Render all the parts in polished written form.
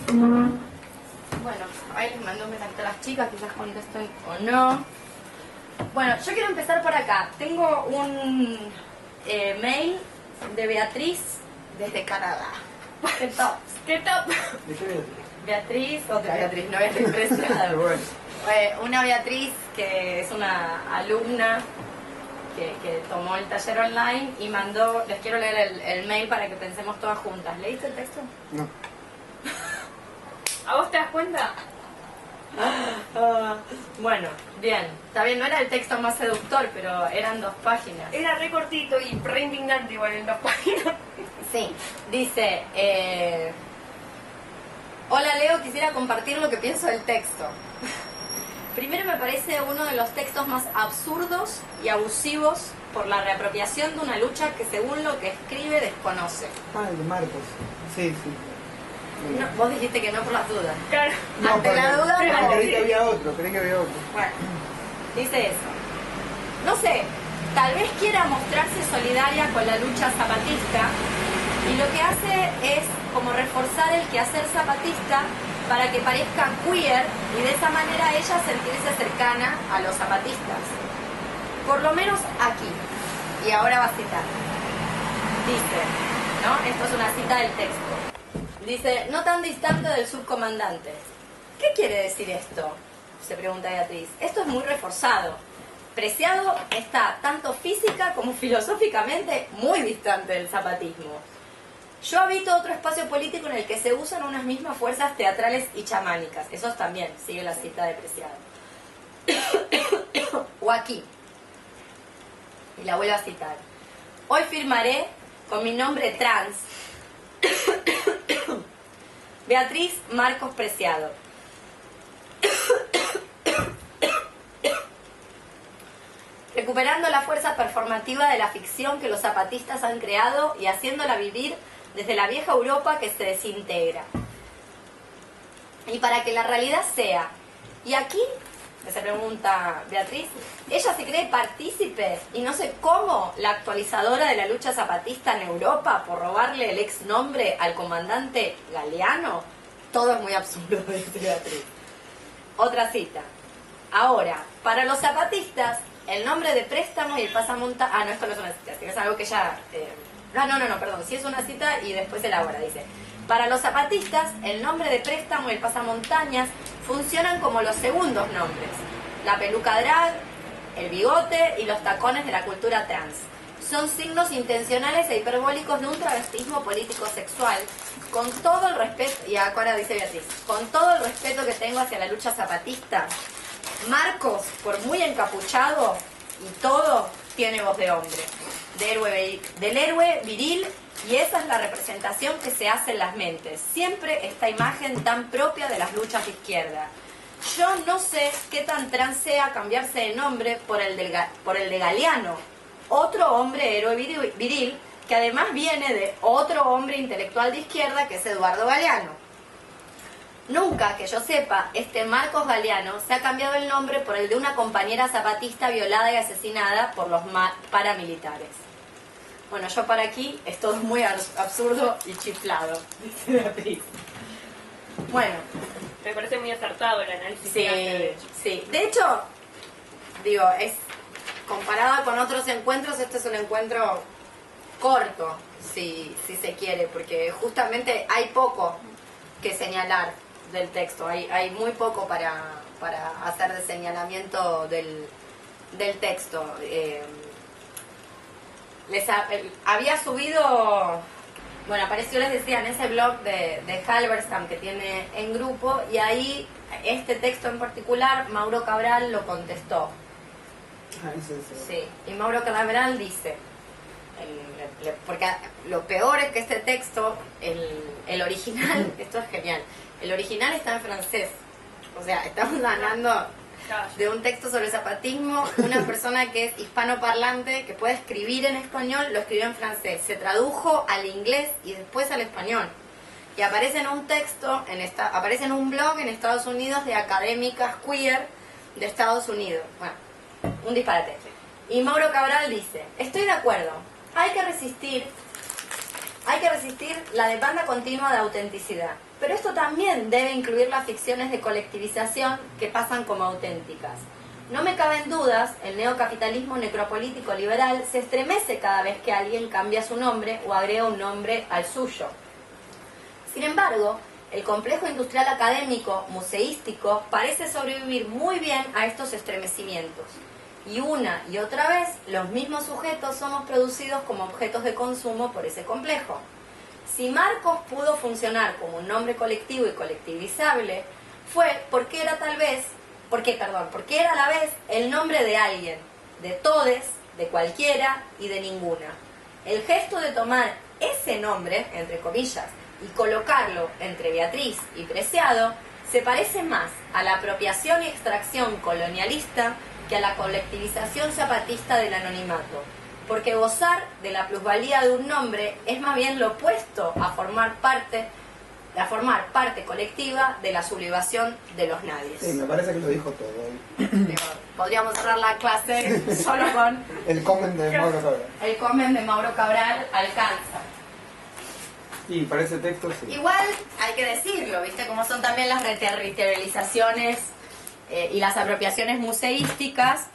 Bueno, ahí les mando un mensaje a las chicas, quizás contesten o no. Bueno, yo quiero empezar por acá. Tengo un mail de Beatriz desde Canadá. ¿Qué top? ¿Qué top? ¿De qué Beatriz? Beatriz, otra Beatriz, no Beatriz Preciado. Bueno. Una Beatriz que es una alumna que tomó el taller online y mandó, les quiero leer el mail para que pensemos todas juntas. ¿Leíste el texto? No. ¿A vos te das cuenta? Bueno, bien. Está bien, no era el texto más seductor, pero eran 2 páginas. Era re cortito y re indignante igual en 2 páginas. Sí, dice... Hola Leo, quisiera compartir lo que pienso del texto. Primero me parece uno de los textos más absurdos y abusivos por la reapropiación de una lucha que según lo que escribe desconoce. Ah, el de Marcos. Sí, sí. No, vos dijiste que no por las dudas. Claro. Ante la duda, no. Creí que había otro, creí que había otro. Bueno, dice eso. No sé, tal vez quiera mostrarse solidaria con la lucha zapatista y lo que hace es como reforzar el quehacer zapatista para que parezca queer y de esa manera ella sentirse cercana a los zapatistas. Por lo menos aquí. Y ahora va a citar. Dice, ¿no? Esto es una cita del texto. Dice, no tan distante del subcomandante. ¿Qué quiere decir esto? Se pregunta Beatriz. Esto es muy reforzado. Preciado está tanto física como filosóficamente muy distante del zapatismo. Yo habito otro espacio político en el que se usan unas mismas fuerzas teatrales y chamánicas. Eso también, sigue la cita de Preciado. O aquí. Y la vuelvo a citar. Hoy firmaré con mi nombre trans Beatriz Marcos Preciado. Recuperando la fuerza performativa de la ficción que los zapatistas han creado y haciéndola vivir desde la vieja Europa que se desintegra. Y para que la realidad sea, ¿y aquí? Se pregunta Beatriz, ella se cree partícipe y no sé cómo la actualizadora de la lucha zapatista en Europa por robarle el ex nombre al comandante Galeano. Todo es muy absurdo, dice Beatriz. Otra cita. Ahora, para los zapatistas, el nombre de préstamo y el pasamontañas... Ah, no, esto no es una cita, es algo que ya... No, perdón, sí es una cita y después elabora, dice. Para los zapatistas, el nombre de préstamo y el pasamontañas funcionan como los segundos nombres. La peluca drag, el bigote y los tacones de la cultura trans. Son signos intencionales e hiperbólicos de un travestismo político-sexual. Con todo el respeto, y ahora dice Beatriz, con todo el respeto que tengo hacia la lucha zapatista, Marcos, por muy encapuchado y todo, tiene voz de hombre, del héroe viril, y esa es la representación que se hace en las mentes. Siempre esta imagen tan propia de las luchas de izquierda. Yo no sé qué tan trans sea cambiarse de nombre por el de Galeano, otro hombre héroe viril, que además viene de otro hombre intelectual de izquierda que es Eduardo Galeano. Nunca, que yo sepa, este Marcos Galeano se ha cambiado el nombre por el de una compañera zapatista violada y asesinada por los paramilitares. Bueno, yo para aquí es todo muy absurdo y chiflado, dice Beatriz. Bueno. Me parece muy acertado el análisis. Sí, que hace, de hecho. sí. De hecho, digo, es comparado con otros encuentros, este es un encuentro corto, si se quiere, porque justamente hay poco que señalar del texto, hay muy poco para hacer de señalamiento del texto. Había subido, bueno, apareció, les decía, en ese blog de Halberstam que tiene en grupo, y ahí este texto en particular Mauro Cabral lo contestó. Ah, eso. Sí, y Mauro Cabral dice, porque lo peor es que este texto, el original, esto es genial, el original está en francés, o sea, estamos hablando de un texto sobre zapatismo, una persona que es hispanoparlante, que puede escribir en español, lo escribió en francés, se tradujo al inglés y después al español, y aparece en un texto, aparece en un blog en Estados Unidos de académicas queer de Estados Unidos. Bueno, un disparate. Y Mauro Cabral dice, estoy de acuerdo, hay que resistir la demanda continua de autenticidad. Pero esto también debe incluir las ficciones de colectivización que pasan como auténticas. No me caben dudas, el neocapitalismo necropolítico liberal se estremece cada vez que alguien cambia su nombre o agrega un nombre al suyo. Sin embargo, el complejo industrial académico, museístico, parece sobrevivir muy bien a estos estremecimientos. Y una y otra vez, los mismos sujetos somos producidos como objetos de consumo por ese complejo. Si Marcos pudo funcionar como un nombre colectivo y colectivizable, fue porque era porque era a la vez el nombre de alguien, de todes, de cualquiera y de ninguna. El gesto de tomar ese nombre, entre comillas, y colocarlo entre Beatriz y Preciado, se parece más a la apropiación y extracción colonialista que a la colectivización zapatista del anonimato, porque gozar de la plusvalía de un nombre es más bien lo opuesto a formar parte colectiva de la sublevación de los nadies. Sí, me parece que lo dijo todo. Podríamos cerrar la clase solo con El comment de Mauro Cabral. el comment de Mauro Cabral alcanza. Y para ese texto sí. Igual hay que decirlo, ¿viste? Como son también las reterritorializaciones y las apropiaciones museísticas,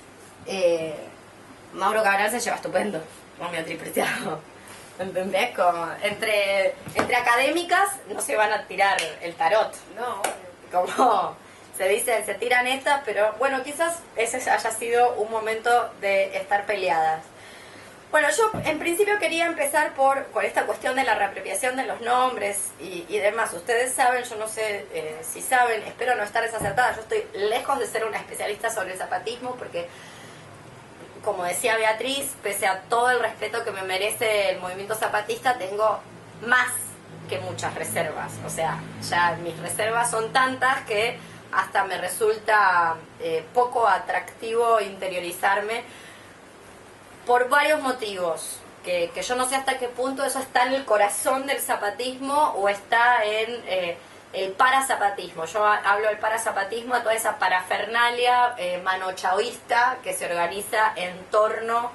Mauro Cabral se lleva estupendo con Beatriz Preciado. ¿Entendés? Como entre académicas no se van a tirar el tarot, No, como se dicen, se tiran estas, pero bueno, quizás ese haya sido un momento de estar peleadas. Bueno, yo en principio quería empezar con esta cuestión de la reapropiación de los nombres y demás. Ustedes saben, yo no sé si saben, espero no estar desacertada, yo estoy lejos de ser una especialista sobre el zapatismo porque, como decía Beatriz, pese a todo el respeto que me merece el movimiento zapatista, tengo más que muchas reservas. O sea, ya mis reservas son tantas que hasta me resulta poco atractivo interiorizarme por varios motivos, que yo no sé hasta qué punto eso está en el corazón del zapatismo o está en el parazapatismo. Yo hablo del parazapatismo a toda esa parafernalia manochaoísta que se organiza en torno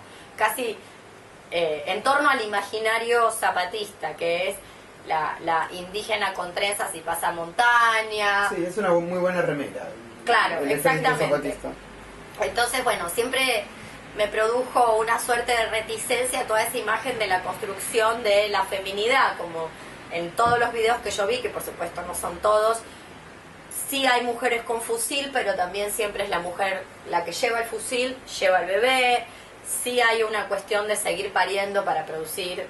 al imaginario zapatista, que es la indígena con trenzas y pasamontaña. Sí, es una muy buena remera. Claro, el ejército exactamente. zapatista. Entonces, bueno, siempre me produjo una suerte de reticencia a toda esa imagen de la construcción de la feminidad, como en todos los videos que yo vi, que por supuesto no son todos, sí hay mujeres con fusil, pero también siempre es la mujer la que lleva el fusil, lleva el bebé, sí hay una cuestión de seguir pariendo para producir...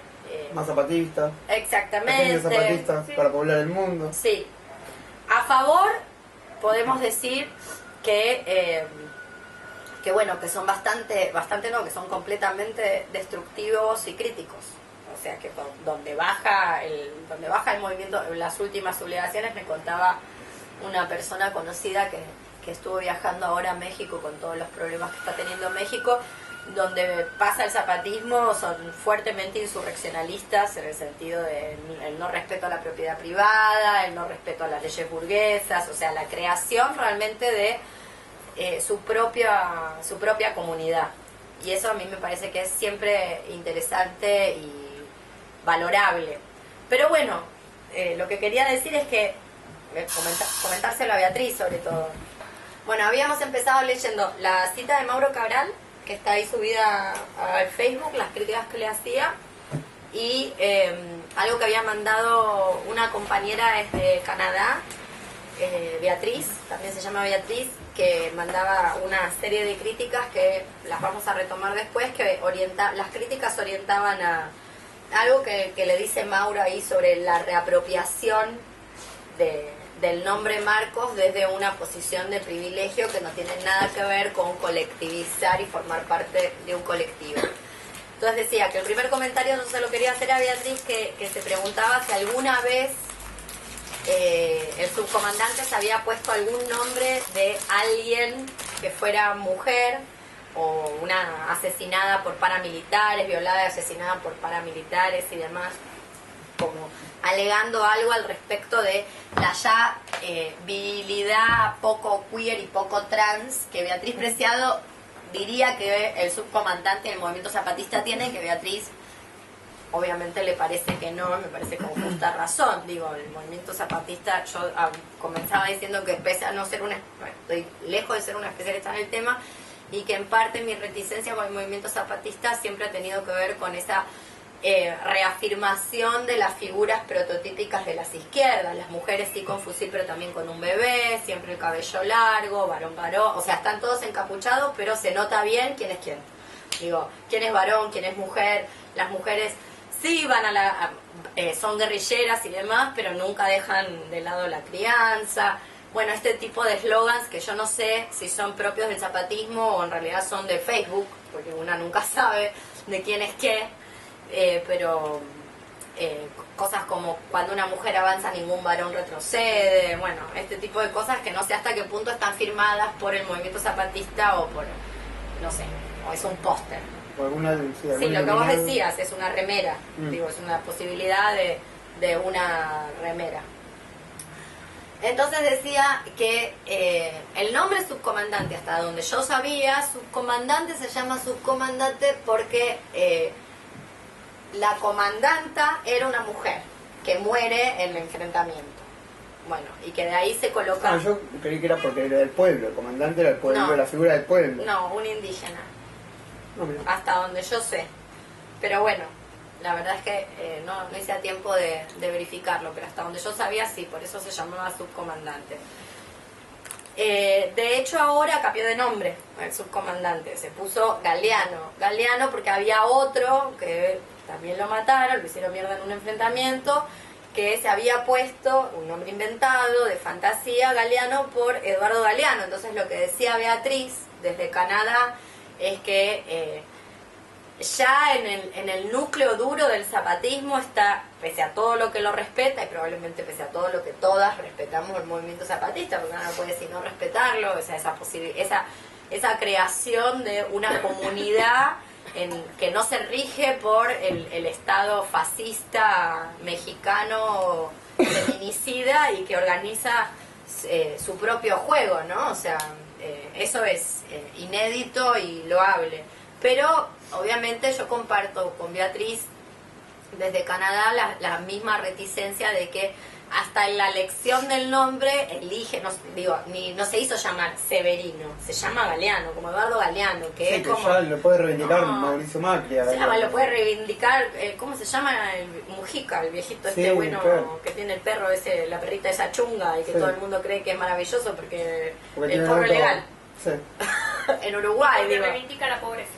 Más zapatistas. Exactamente. Zapatistas Sí. para poblar el mundo. Sí. A favor, podemos decir que bueno, que son que son completamente destructivos y críticos. O sea que donde baja el movimiento, en las últimas sublevaciones me contaba una persona conocida que estuvo viajando ahora a México con todos los problemas que está teniendo México, donde pasa el zapatismo, son fuertemente insurreccionalistas en el sentido del no respeto a la propiedad privada, el no respeto a las leyes burguesas, o sea, la creación realmente de su propia comunidad. Y eso a mí me parece que es siempre interesante y valorable. Pero bueno, lo que quería decir es que, comentárselo a Beatriz sobre todo. Bueno, habíamos empezado leyendo la cita de Mauro Cabral, que está ahí subida al Facebook, las críticas que le hacía, y algo que había mandado una compañera desde Canadá, Beatriz, también se llama Beatriz, que mandaba una serie de críticas que las vamos a retomar después, que las críticas orientaban a algo que le dice Mauro ahí sobre la reapropiación del nombre Marcos desde una posición de privilegio que no tiene nada que ver con colectivizar y formar parte de un colectivo. Entonces decía que el primer comentario yo se lo quería hacer a Beatriz, que se preguntaba si alguna vez el subcomandante se había puesto algún nombre de alguien que fuera mujer o una asesinada por paramilitares, violada y asesinada por paramilitares y demás, como alegando algo al respecto de la ya virilidad poco queer y poco trans que Beatriz Preciado diría que el subcomandante del movimiento zapatista tiene, que Beatriz obviamente le parece que no, me parece con justa razón. Digo, el movimiento zapatista, yo comenzaba diciendo que pese a no ser estoy lejos de ser una especialista en el tema, y que en parte mi reticencia con el movimiento zapatista siempre ha tenido que ver con esa reafirmación de las figuras prototípicas de las izquierdas, las mujeres sí con fusil pero también con un bebé, siempre el cabello largo, varón, o sea, están todos encapuchados, pero se nota bien quién es quién. Digo, quién es varón, quién es mujer. Las mujeres sí van son guerrilleras y demás, pero nunca dejan de lado la crianza. Bueno, este tipo de eslogans que yo no sé si son propios del zapatismo o en realidad son de Facebook, porque una nunca sabe de quién es qué. Pero cosas como cuando una mujer avanza ningún varón retrocede, bueno, este tipo de cosas que no sé hasta qué punto están firmadas por el movimiento zapatista o por, no sé, o es un póster. Sí, lo que vos decías es una remera, digo, es una posibilidad de una remera. Entonces decía que el nombre subcomandante, hasta donde yo sabía, subcomandante se llama subcomandante porque la comandanta era una mujer que muere en el enfrentamiento. Bueno, y que de ahí se coloca... No, yo creí que era porque era del pueblo, el comandante era el pueblo, No. la figura del pueblo. No, un indígena, No, mira. hasta donde yo sé. Pero bueno, la verdad es que no hice a tiempo de verificarlo, pero hasta donde yo sabía sí, por eso se llamaba subcomandante. De hecho ahora cambió de nombre el subcomandante, se puso Galeano porque había otro que también lo mataron, lo hicieron mierda en un enfrentamiento, que se había puesto un nombre inventado de fantasía, Galeano, por Eduardo Galeano. Entonces lo que decía Beatriz desde Canadá es que ya en el núcleo duro del zapatismo está, pese a todo lo que lo respeta y probablemente pese a todo lo que todas respetamos el movimiento zapatista, porque uno no puede sino respetarlo, o sea, esa creación de una comunidad que no se rige por el Estado fascista mexicano feminicida y que organiza su propio juego, ¿no? O sea, eso es inédito y loable. Pero obviamente yo comparto con Beatriz desde Canadá la misma reticencia de que hasta en la elección del nombre elige, no se hizo llamar Severino, se llama Galeano, como Eduardo Galeano, que Sí, es que como... ya lo puede reivindicar No. Mauricio Macri. Lo puede reivindicar, ¿cómo se llama? El Mujica, el viejito Sí, bueno claro. que tiene el perro ese, la perrita esa chunga y que Sí. todo el mundo cree que es maravilloso porque el tiene porro auto. legal. Sí. En Uruguay, Porque digo. reivindica la pobreza.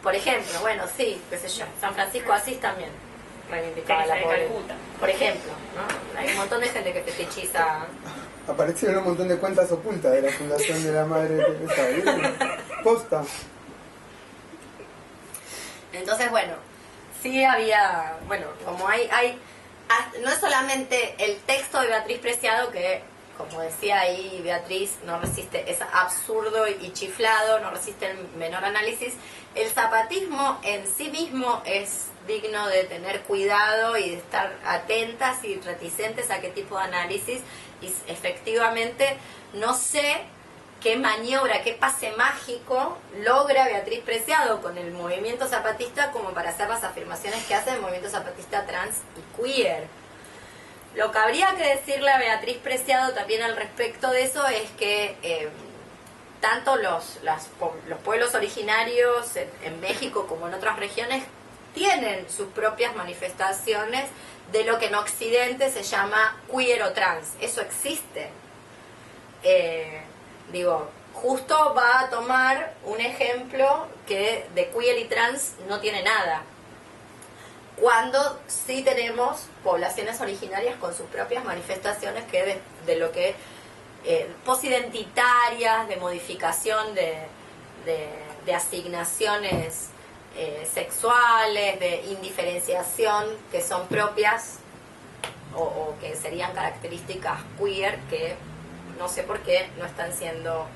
Por ejemplo, bueno, sí, qué sé yo. San Francisco Asís también reivindicaba Teresa la de pobreza. Calcuta. Por ejemplo, ¿no? Hay un montón de gente que fetichiza. Aparecieron un montón de cuentas ocultas de la Fundación de la Madre Teresa. ¿Viste? Posta. Entonces, bueno, sí había, bueno, como no es solamente el texto de Beatriz Preciado que, como decía ahí Beatriz, no resiste, es absurdo y chiflado, no resiste el menor análisis. El zapatismo en sí mismo es digno de tener cuidado y de estar atentas y reticentes a qué tipo de análisis, y efectivamente no sé qué maniobra, qué pase mágico logra Beatriz Preciado con el movimiento zapatista como para hacer las afirmaciones que hace el movimiento zapatista trans y queer. Lo que habría que decirle a Beatriz Preciado también al respecto de eso es que tanto los pueblos originarios en México como en otras regiones tienen sus propias manifestaciones de lo que en Occidente se llama queer o trans. Eso existe. Justo va a tomar un ejemplo que de queer y trans no tiene nada, cuando sí tenemos poblaciones originarias con sus propias manifestaciones que de lo que posidentitarias, de modificación de asignaciones sexuales, de indiferenciación que son propias o que serían características queer que no sé por qué no están siendo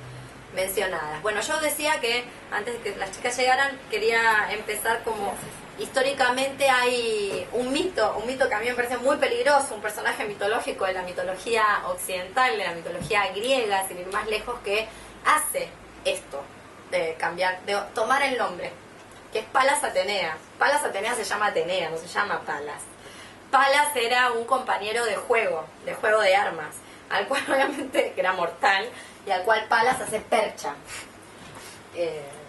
mencionadas. Bueno, yo decía que antes de que las chicas llegaran quería empezar como históricamente hay un mito que a mí me parece muy peligroso, un personaje mitológico de la mitología occidental, de la mitología griega, sin ir más lejos, que hace esto de cambiar, de tomar el nombre que es Palas Atenea. Palas Atenea se llama Atenea, no se llama Palas. Palas era un compañero de juego de armas, al cual obviamente era mortal, y al cual Palas hace percha.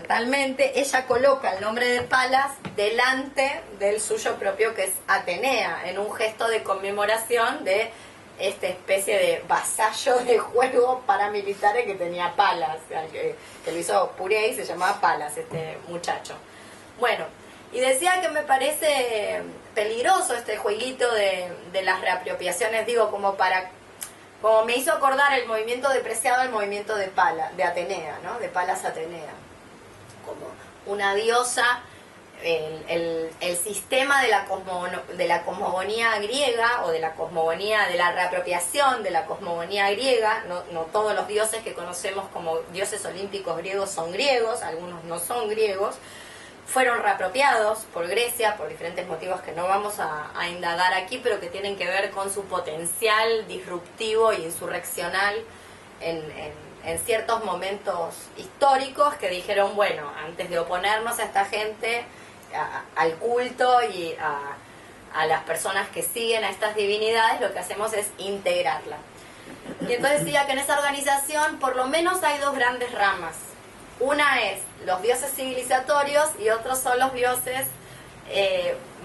Realmente ella coloca el nombre de Palas delante del suyo propio, que es Atenea, en un gesto de conmemoración de esta especie de vasallo de juego paramilitares que tenía Palas, o sea, que lo hizo Puré y se llamaba Palas este muchacho. Bueno, y decía que me parece peligroso este jueguito de las reapropiaciones, digo, como me hizo acordar el movimiento depreciado al movimiento de Atenea, ¿no? De Palas Atenea. Como una diosa, el sistema de la cosmogonía griega, o de la cosmogonía, de la reapropiación de la cosmogonía griega. No todos los dioses que conocemos como dioses olímpicos griegos son griegos, algunos no son griegos. Fueron reapropiados por Grecia por diferentes motivos que no vamos a indagar aquí, pero que tienen que ver con su potencial disruptivo e insurreccional en ciertos momentos históricos, que dijeron, bueno, antes de oponernos a esta gente, al culto y a las personas que siguen a estas divinidades, lo que hacemos es integrarla. Y entonces decía que en esa organización por lo menos hay dos grandes ramas. Una es los dioses civilizatorios y otros son los dioses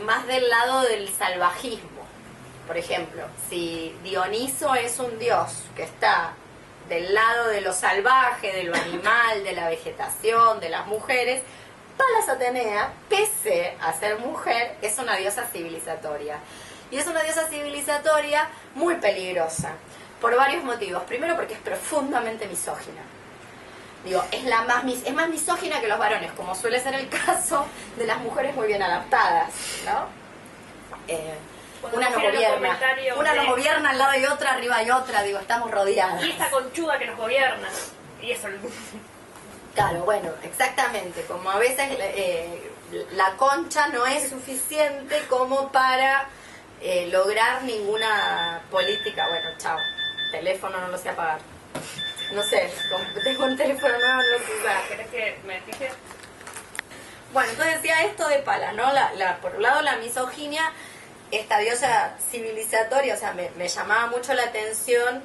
más del lado del salvajismo. Por ejemplo, si Dioniso es un dios que está del lado de lo salvaje, de lo animal, de la vegetación, de las mujeres, Palas Atenea, pese a ser mujer, es una diosa civilizatoria. Y es una diosa civilizatoria muy peligrosa, por varios motivos. Primero, porque es profundamente misógina. Digo, es más misógina que los varones, como suele ser el caso de las mujeres muy bien adaptadas, ¿no? Una nos gobierna al lado de otra, arriba hay otra, digo, estamos rodeadas. Y esta conchuda que nos gobierna. Y eso. Claro, bueno, exactamente. Como a veces la concha no es suficiente como para lograr ninguna política. Bueno, chao. Teléfono no lo sé apagar. No sé, tengo un teléfono nuevo, no lo sé usar. ¿Querés que me fije? Bueno, entonces decía esto de Palas, ¿no? Por un lado la misoginia, esta diosa civilizatoria, o sea, me llamaba mucho la atención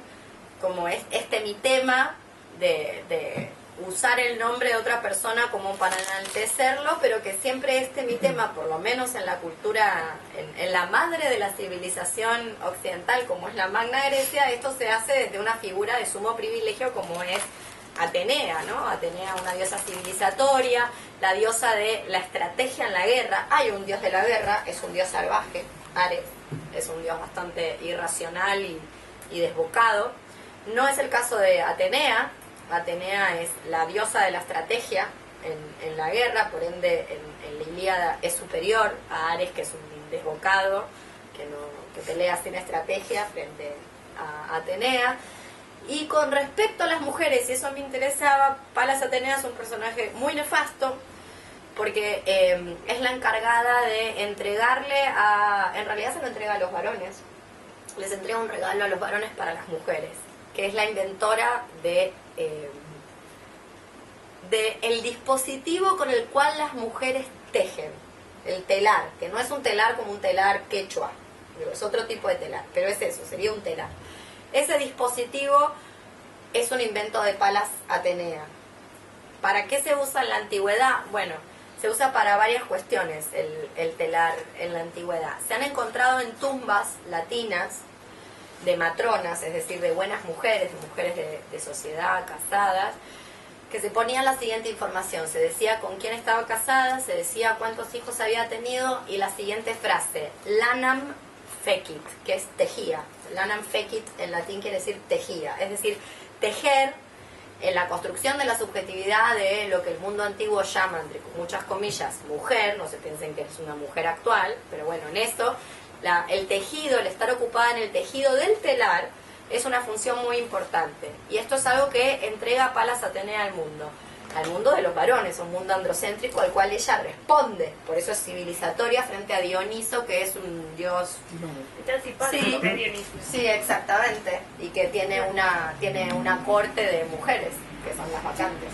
como mi tema de usar el nombre de otra persona como para enaltecerlo, pero que siempre mi tema, por lo menos en la cultura, en la madre de la civilización occidental, como es la Magna Grecia, esto se hace desde una figura de sumo privilegio como es Atenea, ¿no? Atenea, una diosa civilizatoria, la diosa de la estrategia en la guerra. Hay un dios de la guerra, es un dios salvaje, Ares, es un dios bastante irracional y desbocado. No es el caso de Atenea. Atenea es la diosa de la estrategia en la guerra, por ende en la Ilíada es superior a Ares, que es un desbocado, que pelea sin estrategia frente a Atenea. Y con respecto a las mujeres, y eso me interesaba, Palas Atenea es un personaje muy nefasto, porque es la encargada de entregarle en realidad se lo entrega a los varones, les entrega un regalo a los varones para las mujeres, que es la inventora de el dispositivo con el cual las mujeres tejen, el telar, que no es un telar como un telar quechua, es otro tipo de telar, pero es eso, sería un telar. Ese dispositivo es un invento de Palas Atenea. ¿Para qué se usa en la antigüedad? Bueno, se usa para varias cuestiones el telar en la antigüedad. Se han encontrado en tumbas latinas de matronas, es decir, de buenas mujeres, de mujeres de sociedad, casadas, que se ponían la siguiente información. Se decía con quién estaba casada, se decía cuántos hijos había tenido y la siguiente frase, lanam fecit, que es tejía. Lanam fecit en latín quiere decir tejía, es decir, tejer en la construcción de la subjetividad de lo que el mundo antiguo llama, entre muchas comillas, mujer. No se piensen que es una mujer actual, pero bueno, en eso el tejido, el estar ocupada en el tejido del telar, es una función muy importante. Y esto es algo que entrega Palas Atenea al mundo de los varones, un mundo androcéntrico al cual ella responde. Por eso es civilizatoria frente a Dioniso, que es un dios... Está simpático, Sí, que es Dioniso. sí, exactamente. Y que tiene una corte de mujeres, que son las bacantes,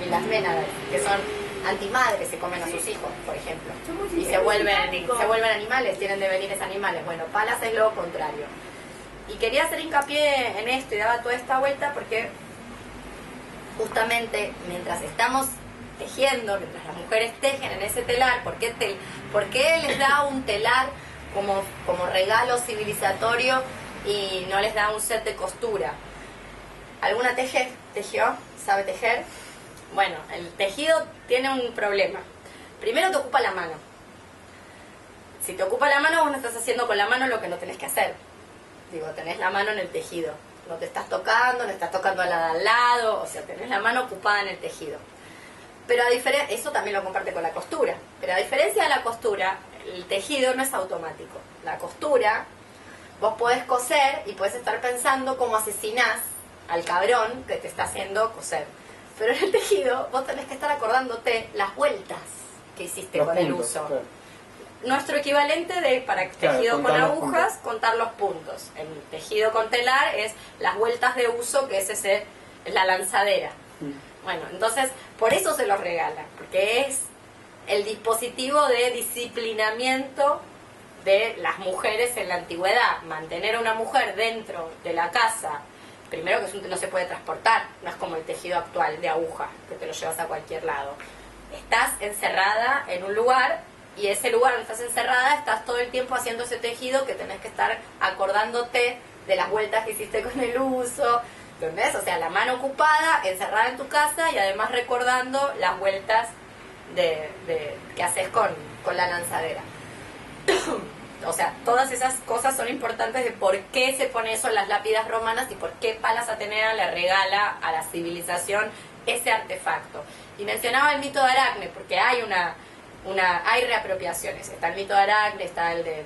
y las ménadas, que son antimadres se comen a sus hijos, por ejemplo, Son muy y se vuelven simpáticos. animales, tienen devenires animales. Bueno, Palas es lo contrario. Y quería hacer hincapié en esto y daba toda esta vuelta porque justamente mientras estamos tejiendo, mientras las mujeres tejen en ese telar, ¿por qué les da un telar como regalo civilizatorio y no les da un set de costura? ¿Alguna tejió? ¿Sabe tejer? Bueno, el tejido tiene un problema. Primero te ocupa la mano. Si te ocupa la mano, vos no estás haciendo con la mano lo que no tenés que hacer. Digo, tenés la mano en el tejido. No te estás tocando, no estás tocando a la de al lado, o sea, tenés la mano ocupada en el tejido. Pero eso también lo comparte con la costura. Pero a diferencia de la costura, el tejido no es automático. La costura, vos podés coser y podés estar pensando cómo asesinás al cabrón que te está haciendo coser. Pero en el tejido vos tenés que estar acordándote las vueltas que hiciste Los con el puntos, uso. claro. Nuestro equivalente para Claro, tejido con contar los agujas, contar los puntos. El tejido con telar es las vueltas de uso, que es la lanzadera. Bueno, entonces, por eso se los regala, porque es el dispositivo de disciplinamiento de las mujeres en la antigüedad. Mantener a una mujer dentro de la casa, primero que no se puede transportar, no es como el tejido actual de aguja, que te lo llevas a cualquier lado. Estás encerrada en un lugar, y ese lugar donde estás encerrada, estás todo el tiempo haciendo ese tejido que tenés que estar acordándote de las vueltas que hiciste con el uso, ¿entendés? O sea, la mano ocupada, encerrada en tu casa y además recordando las vueltas que haces con la lanzadera. O sea, todas esas cosas son importantes de por qué se pone eso en las lápidas romanas y por qué Palas Atenea le regala a la civilización ese artefacto. Y mencionaba el mito de Aracne, porque hay hay reapropiaciones. Está el mito de Aracne, está el de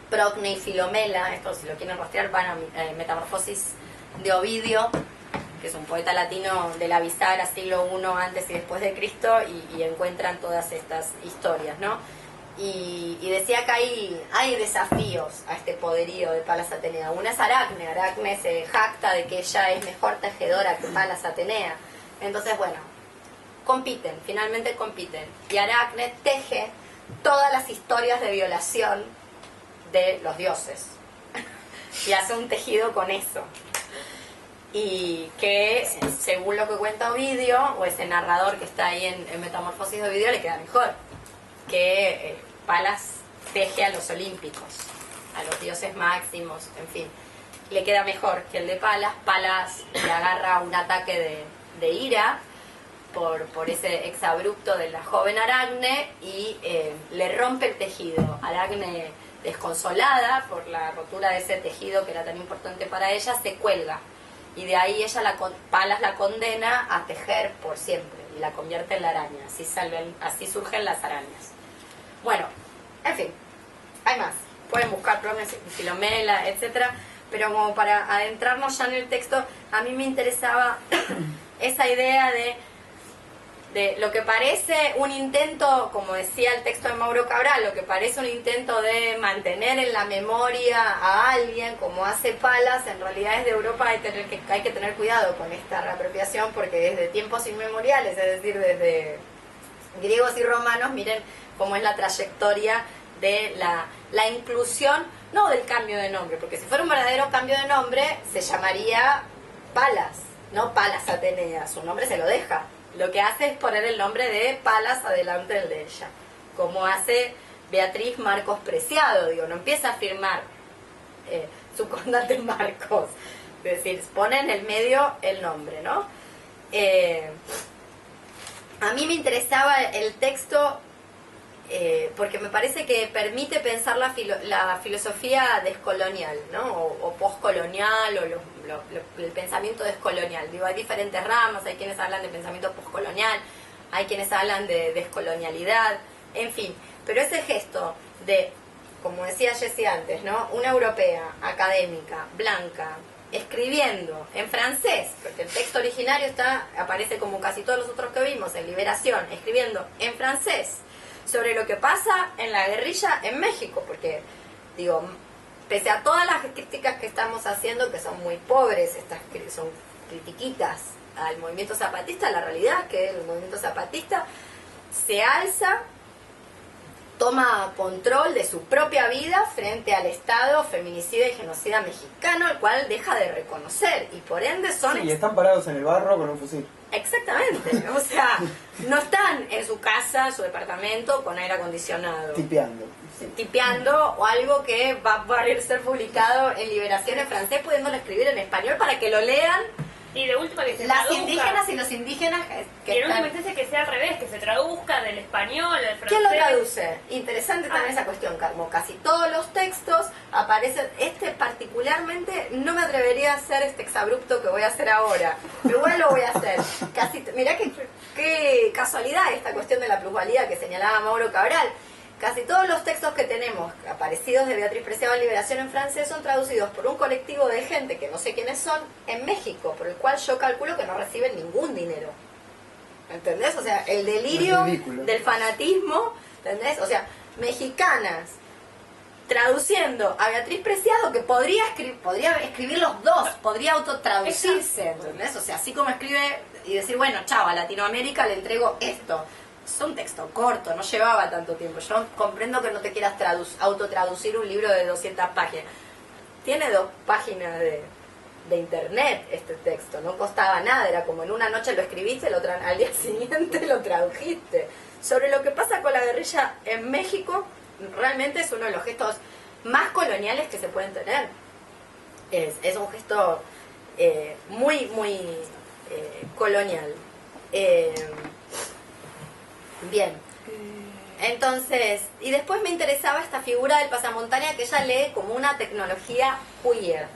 Procne y Filomela. Esto, si lo quieren rastrear, van a Metamorfosis de Ovidio, que es un poeta latino de la bisagra, siglo I antes y después de Cristo, y encuentran todas estas historias, ¿no? Y decía que hay desafíos a este poderío de Palas Atenea. Una es Aracne. Aracne se jacta de que ella es mejor tejedora que Palas Atenea. Entonces, bueno, finalmente compiten. Y Aracne teje todas las historias de violación de los dioses. Y hace un tejido con eso. Y que, según lo que cuenta Ovidio, o ese narrador que está ahí en Metamorfosis de Ovidio, le queda mejor. Que Palas teje a los olímpicos, a los dioses máximos, en fin. Le queda mejor que el de Palas. Palas le agarra un ataque de ira por ese exabrupto de la joven Aracne y le rompe el tejido. Aracne, desconsolada por la rotura de ese tejido que era tan importante para ella, se cuelga. Y de ahí Palas la condena a tejer por siempre y la convierte en la araña. Así surgen las arañas. Bueno, en fin, hay más. Pueden buscar Procne y Filomela, etcétera. Pero como para adentrarnos ya en el texto, a mí me interesaba esa idea de lo que parece un intento, como decía el texto de Mauro Cabral, lo que parece un intento de mantener en la memoria a alguien, como hace Palas, en realidad es de Europa. Hay que tener cuidado con esta reapropiación, porque desde tiempos inmemoriales, es decir, desde griegos y romanos, miren cómo es la trayectoria de la inclusión, no del cambio de nombre, porque si fuera un verdadero cambio de nombre, se llamaría Palas, no Palas Atenea, su nombre se lo deja. Lo que hace es poner el nombre de Palas adelante del de ella, como hace Beatriz Marcos Preciado. Digo, no empieza a firmar su condante Marcos, es decir, pone en el medio el nombre, ¿no? A mí me interesaba el texto porque me parece que permite pensar la filosofía descolonial, ¿no? O postcolonial, o el pensamiento descolonial. Digo, hay diferentes ramas, hay quienes hablan de pensamiento postcolonial, hay quienes hablan de descolonialidad, en fin. Pero ese gesto de, como decía Jessie antes, ¿no? Una europea, académica, blanca, escribiendo en francés, porque el texto originario aparece como casi todos los otros que vimos en Liberación, escribiendo en francés sobre lo que pasa en la guerrilla en México, porque, digo, pese a todas las críticas que estamos haciendo, que son muy pobres, son critiquitas al movimiento zapatista, la realidad es que el movimiento zapatista se alza, toma control de su propia vida frente al Estado feminicida y genocida mexicano, el cual deja de reconocer, y por ende son... Sí, y están parados en el barro con un fusil. Exactamente, o sea, no están en su casa, su departamento, con aire acondicionado. Tipeando o algo que va a poder ser publicado en Liberación en francés, pudiéndolo escribir en español para que lo lean Y de última que se las traduzca. indígenas y los indígenas Y en última están... instancia que sea al revés, que se traduzca del español al francés. ¿Quién lo traduce? Interesante también esa cuestión, Carmo. Casi todos los textos aparecen, particularmente, no me atrevería a hacer este exabrupto que voy a hacer ahora, pero igual lo voy a hacer. Mirá qué casualidad esta cuestión de la plusvalía que señalaba Mauro Cabral. Casi todos los textos que tenemos aparecidos de Beatriz Preciado en Liberación en francés son traducidos por un colectivo de gente que no sé quiénes son en México, por el cual yo calculo que no reciben ningún dinero. ¿Entendés? O sea, el delirio del fanatismo, ¿entendés? O sea, mexicanas traduciendo a Beatriz Preciado, que podría escribir los dos, podría autotraducirse, ¿entendés? O sea, así como escribe y decir, bueno, chao, a Latinoamérica le entrego esto. Es un texto corto, no llevaba tanto tiempo. Yo comprendo que no te quieras autotraducir un libro de 200 páginas. Tiene 2 páginas de internet este texto, no costaba nada, era como en una noche lo escribiste, al día siguiente lo tradujiste. Sobre lo que pasa con la guerrilla en México, realmente es uno de los gestos más coloniales que se pueden tener. Es un gesto muy, muy colonial. Bien, entonces, y después me interesaba esta figura del pasamontaña que ella lee como una tecnología queer.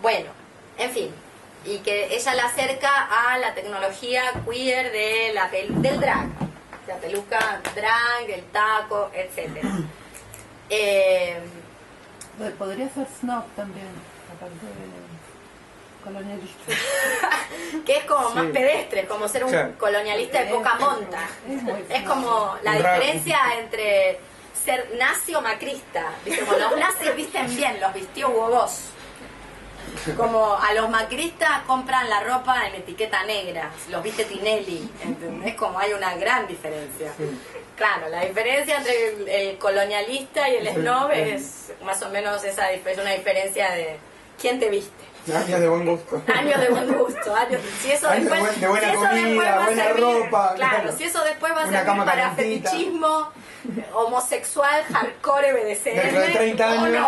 Bueno, en fin, y que ella la acerca a la tecnología queer del drag, la peluca drag, el taco, etc. Podría ser snob también, aparte de colonialista. Que es como más pedestre, como ser un colonialista de poca monta. Es como la diferencia entre ser nazi o macrista. ¿Viste? Como los nazis visten bien, los vistió Hugo Boss. Como a los macristas compran la ropa en etiqueta negra, los viste Tinelli, ¿entendés? Como hay una gran diferencia. Claro, la diferencia entre el colonialista y el snob es más o menos esa, es una diferencia de quién te viste. Años de buen gusto. Años de buen gusto, si eso años después, de buena comida, buena ropa. Claro, si eso después va a una servir para calentita. fetichismo homosexual, hardcore, BDSM, dentro de 30 años.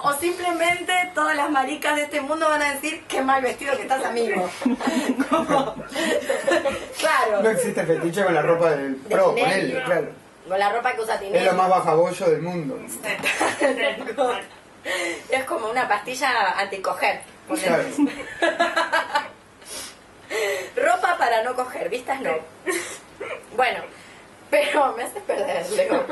o simplemente todas las maricas de este mundo van a decir qué mal vestido que estás, amigo. Claro. No existe fetiche con la ropa del pro, con él, claro. Con la ropa que usa Tinelli. Es lo más bajabollo del mundo. Es como una pastilla anticoger. Claro. Ropa para no coger, vistas no. Bueno, pero me haces perder, Leo.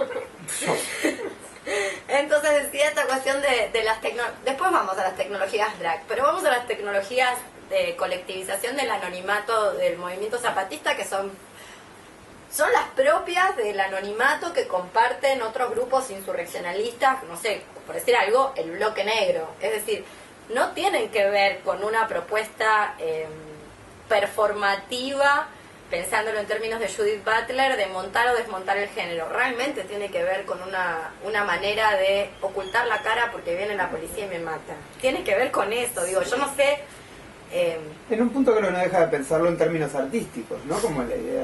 Entonces decía esta cuestión de las tecnologías. Después vamos a las tecnologías drag, pero vamos a las tecnologías de colectivización del anonimato del movimiento zapatista, que son las propias del anonimato que comparten otros grupos insurreccionalistas, no sé, por decir algo, el bloque negro. Es decir, no tienen que ver con una propuesta performativa, pensándolo en términos de Judith Butler, de montar o desmontar el género. Realmente tiene que ver con una manera de ocultar la cara porque viene la policía y me mata. Tiene que ver con eso, digo, yo no sé... En un punto creo que no deja de pensarlo en términos artísticos, ¿no? Como la idea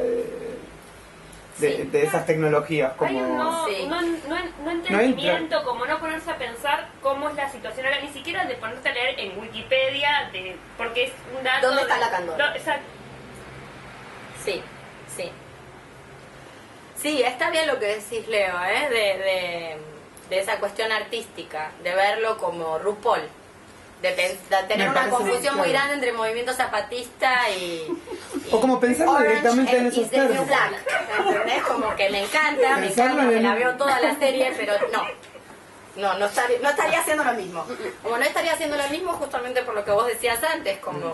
de esas tecnologías, como... Hay un no entendimiento, como no ponerse a pensar cómo es la situación ahora, ni siquiera de ponerte a leer en Wikipedia, porque es un dato... ¿Dónde está la candona? Exacto. Sí, sí. Sí, está bien lo que decís, Leo, de esa cuestión artística, de verlo como RuPaul, de tener una confusión muy grande entre movimiento zapatista y o como pensarlo directamente en esos términos. ¿Entendés? Como que me encanta, me la veo toda la serie, pero no estaría haciendo lo mismo. Como no estaría haciendo lo mismo justamente por lo que vos decías antes, como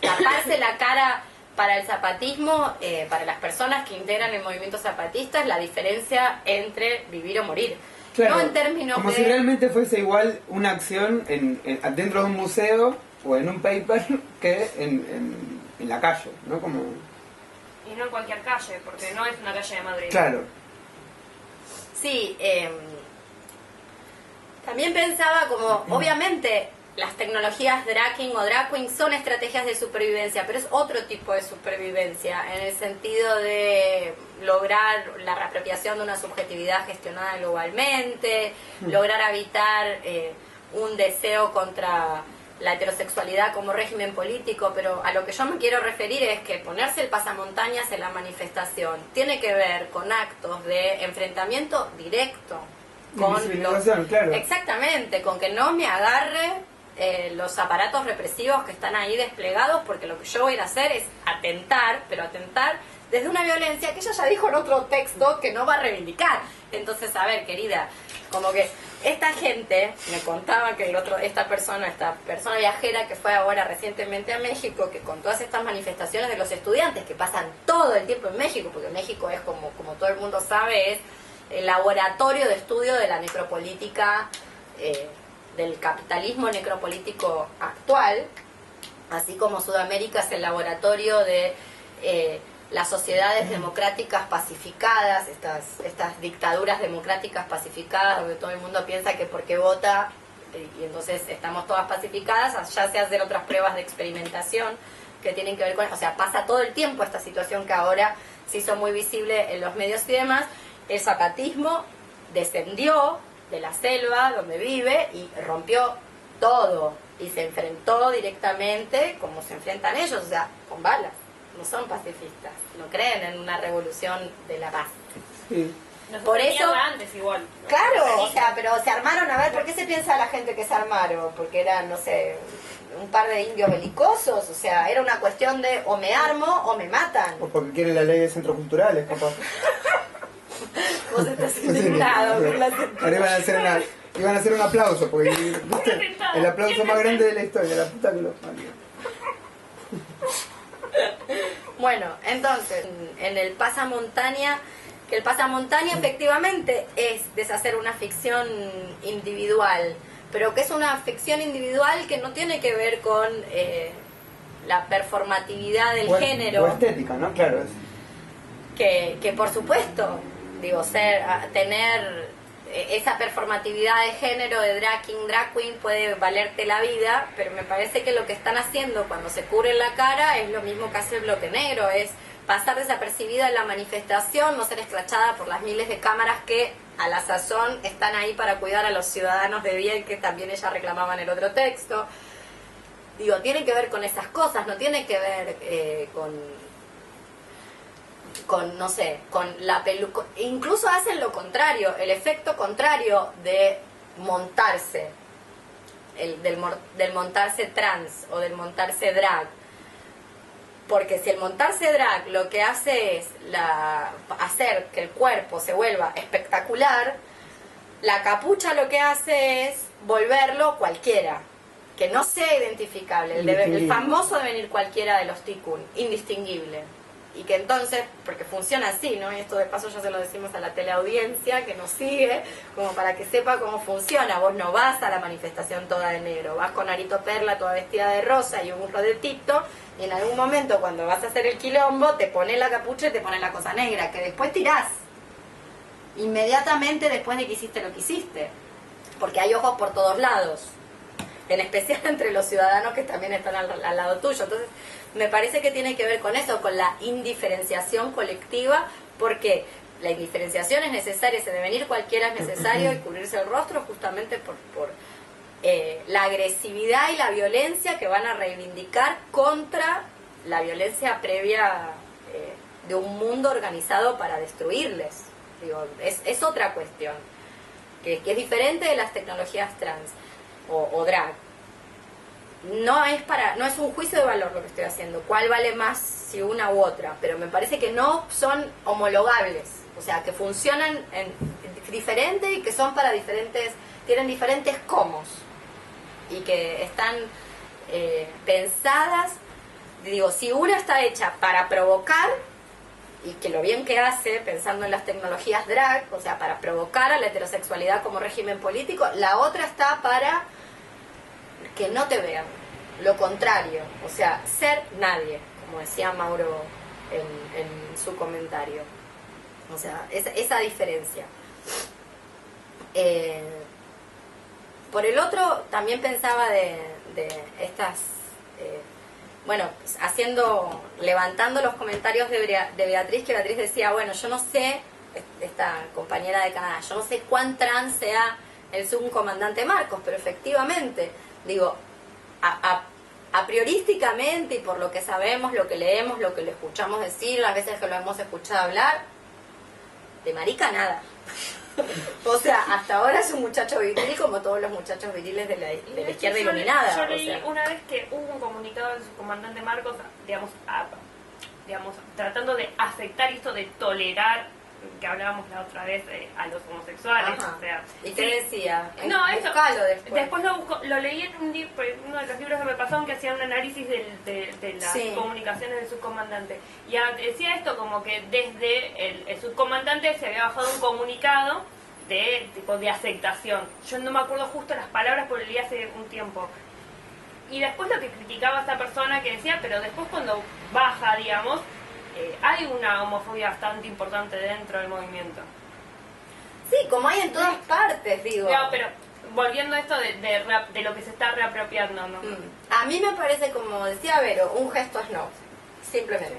taparse la cara para el zapatismo, para las personas que integran el movimiento zapatista, es la diferencia entre vivir o morir. Claro, no en términos como si realmente fuese igual una acción dentro de un museo o en un paper que en la calle, ¿no? Como... Y no en cualquier calle, porque no es una calle de Madrid. Claro. Sí, también pensaba como, obviamente, las tecnologías drag king o drag queen son estrategias de supervivencia, pero es otro tipo de supervivencia, en el sentido de lograr la reapropiación de una subjetividad gestionada globalmente, lograr habitar un deseo contra la heterosexualidad como régimen político, pero a lo que yo me quiero referir es que ponerse el pasamontañas en la manifestación tiene que ver con actos de enfrentamiento directo. Invisibilización, claro. Exactamente, con que no me agarre los aparatos represivos que están ahí desplegados, porque lo que yo voy a ir a hacer es atentar, pero atentar desde una violencia que ella ya dijo en otro texto que no va a reivindicar. Entonces, a ver, querida, como que esta gente me contaba que esta persona viajera que fue ahora recientemente a México, que con todas estas manifestaciones de los estudiantes que pasan todo el tiempo en México, porque México es como todo el mundo sabe, es el laboratorio de estudio de la necropolítica, del capitalismo necropolítico actual, así como Sudamérica es el laboratorio de las sociedades democráticas pacificadas, estas dictaduras democráticas pacificadas, donde todo el mundo piensa que porque vota, y entonces estamos todas pacificadas, allá se hacen otras pruebas de experimentación que tienen que ver con, o sea, pasa todo el tiempo esta situación que ahora se hizo muy visible en los medios y demás. El zapatismo descendió de la selva donde vive y rompió todo y se enfrentó directamente como se enfrentan ellos, o sea, con balas. No son pacifistas, no creen en una revolución de la paz. Sí. Por eso, antes igual, ¿no? claro, o sea, pero se armaron, a ver, ¿por qué se piensa la gente que se armaron? Porque eran, no sé, un par de indios belicosos, o sea, era una cuestión de o me armo o me matan. O porque quieren la ley de centros culturales, capaz. Vos estás indignado. Ahora iban a hacer un aplauso, porque ¿viste? El aplauso más grande de la historia, la puta que lo parió. Bueno, entonces, en el pasamontaña, que el pasamontaña efectivamente es deshacer una ficción individual, pero que es una ficción individual que no tiene que ver con la performatividad del género. O estética, ¿no? Claro. Que por supuesto, digo, tener esa performatividad de género de drag king, drag queen puede valerte la vida, pero me parece que lo que están haciendo cuando se cubren la cara es lo mismo que hace el bloque negro, es pasar desapercibida en la manifestación, no ser escrachada por las miles de cámaras que a la sazón están ahí para cuidar a los ciudadanos de bien, que también ella reclamaba en el otro texto. Digo, tiene que ver con esas cosas, no tiene que ver con no sé, con la peluca. Incluso hacen lo contrario, el efecto contrario de montarse, del montarse trans o del montarse drag. Porque si el montarse drag lo que hace es hacer que el cuerpo se vuelva espectacular, la capucha lo que hace es volverlo cualquiera, que no sea identificable, el famoso devenir cualquiera de los tikkun, indistinguible. Y que entonces, porque funciona así, ¿no? Y esto de paso ya se lo decimos a la teleaudiencia que nos sigue, como para que sepa cómo funciona. Vos no vas a la manifestación toda de negro, vas con Arito Perla toda vestida de rosa y un burro de Tito, y en algún momento cuando vas a hacer el quilombo te pones la capucha y te pones la cosa negra, que después tirás. Inmediatamente después de que hiciste lo que hiciste. Porque hay ojos por todos lados. En especial entre los ciudadanos que también están al lado tuyo. Entonces, me parece que tiene que ver con eso, con la indiferenciación colectiva, porque la indiferenciación es necesaria, ese devenir cualquiera es necesario, y cubrirse el rostro justamente por la agresividad y la violencia que van a reivindicar contra la violencia previa de un mundo organizado para destruirles. Digo, es otra cuestión, que es diferente de las tecnologías trans o drag. No es un juicio de valor lo que estoy haciendo, cuál vale más si una u otra, pero me parece que no son homologables, o sea, que funcionan diferente y que son para tienen diferentes comos y que están pensadas, digo, si una está hecha para provocar, y que lo bien que hace, pensando en las tecnologías drag, o sea, para provocar a la heterosexualidad como régimen político, la otra está para que no te vean, lo contrario, o sea, ser nadie, como decía Mauro en su comentario. O sea, esa diferencia. Por el otro, también pensaba de estas... bueno, levantando los comentarios de Beatriz, que Beatriz decía, bueno, yo no sé, esta compañera de Canadá, yo no sé cuán trans sea el subcomandante Marcos, pero efectivamente, digo, a priorísticamente y por lo que sabemos, lo que leemos, lo que le escuchamos decir, las veces que lo hemos escuchado hablar, de marica nada. O sea, hasta ahora es un muchacho viril como todos los muchachos viriles de la izquierda iluminada. Yo leí o sea. una vez que hubo un comunicado del subcomandante Marcos, digamos, tratando de aceptar esto de tolerar, que hablábamos la otra vez, a los homosexuales. Ajá. O sea, ¿Y qué decía? No, eso. Buscalo después. Lo leí en uno de los libros que me pasaron, que hacía un análisis de las comunicaciones del subcomandante. Y decía esto como que desde el subcomandante se había bajado un comunicado de aceptación. Yo no me acuerdo justo las palabras porque lo leí hace un tiempo. Y después lo que criticaba esta persona que decía, pero después cuando baja, digamos, hay una homofobia bastante importante dentro del movimiento. Sí, como hay en todas partes, digo. No, pero volviendo a esto de lo que se está reapropiando, ¿no? A mí me parece, como decía Vero, un gesto snob, simplemente.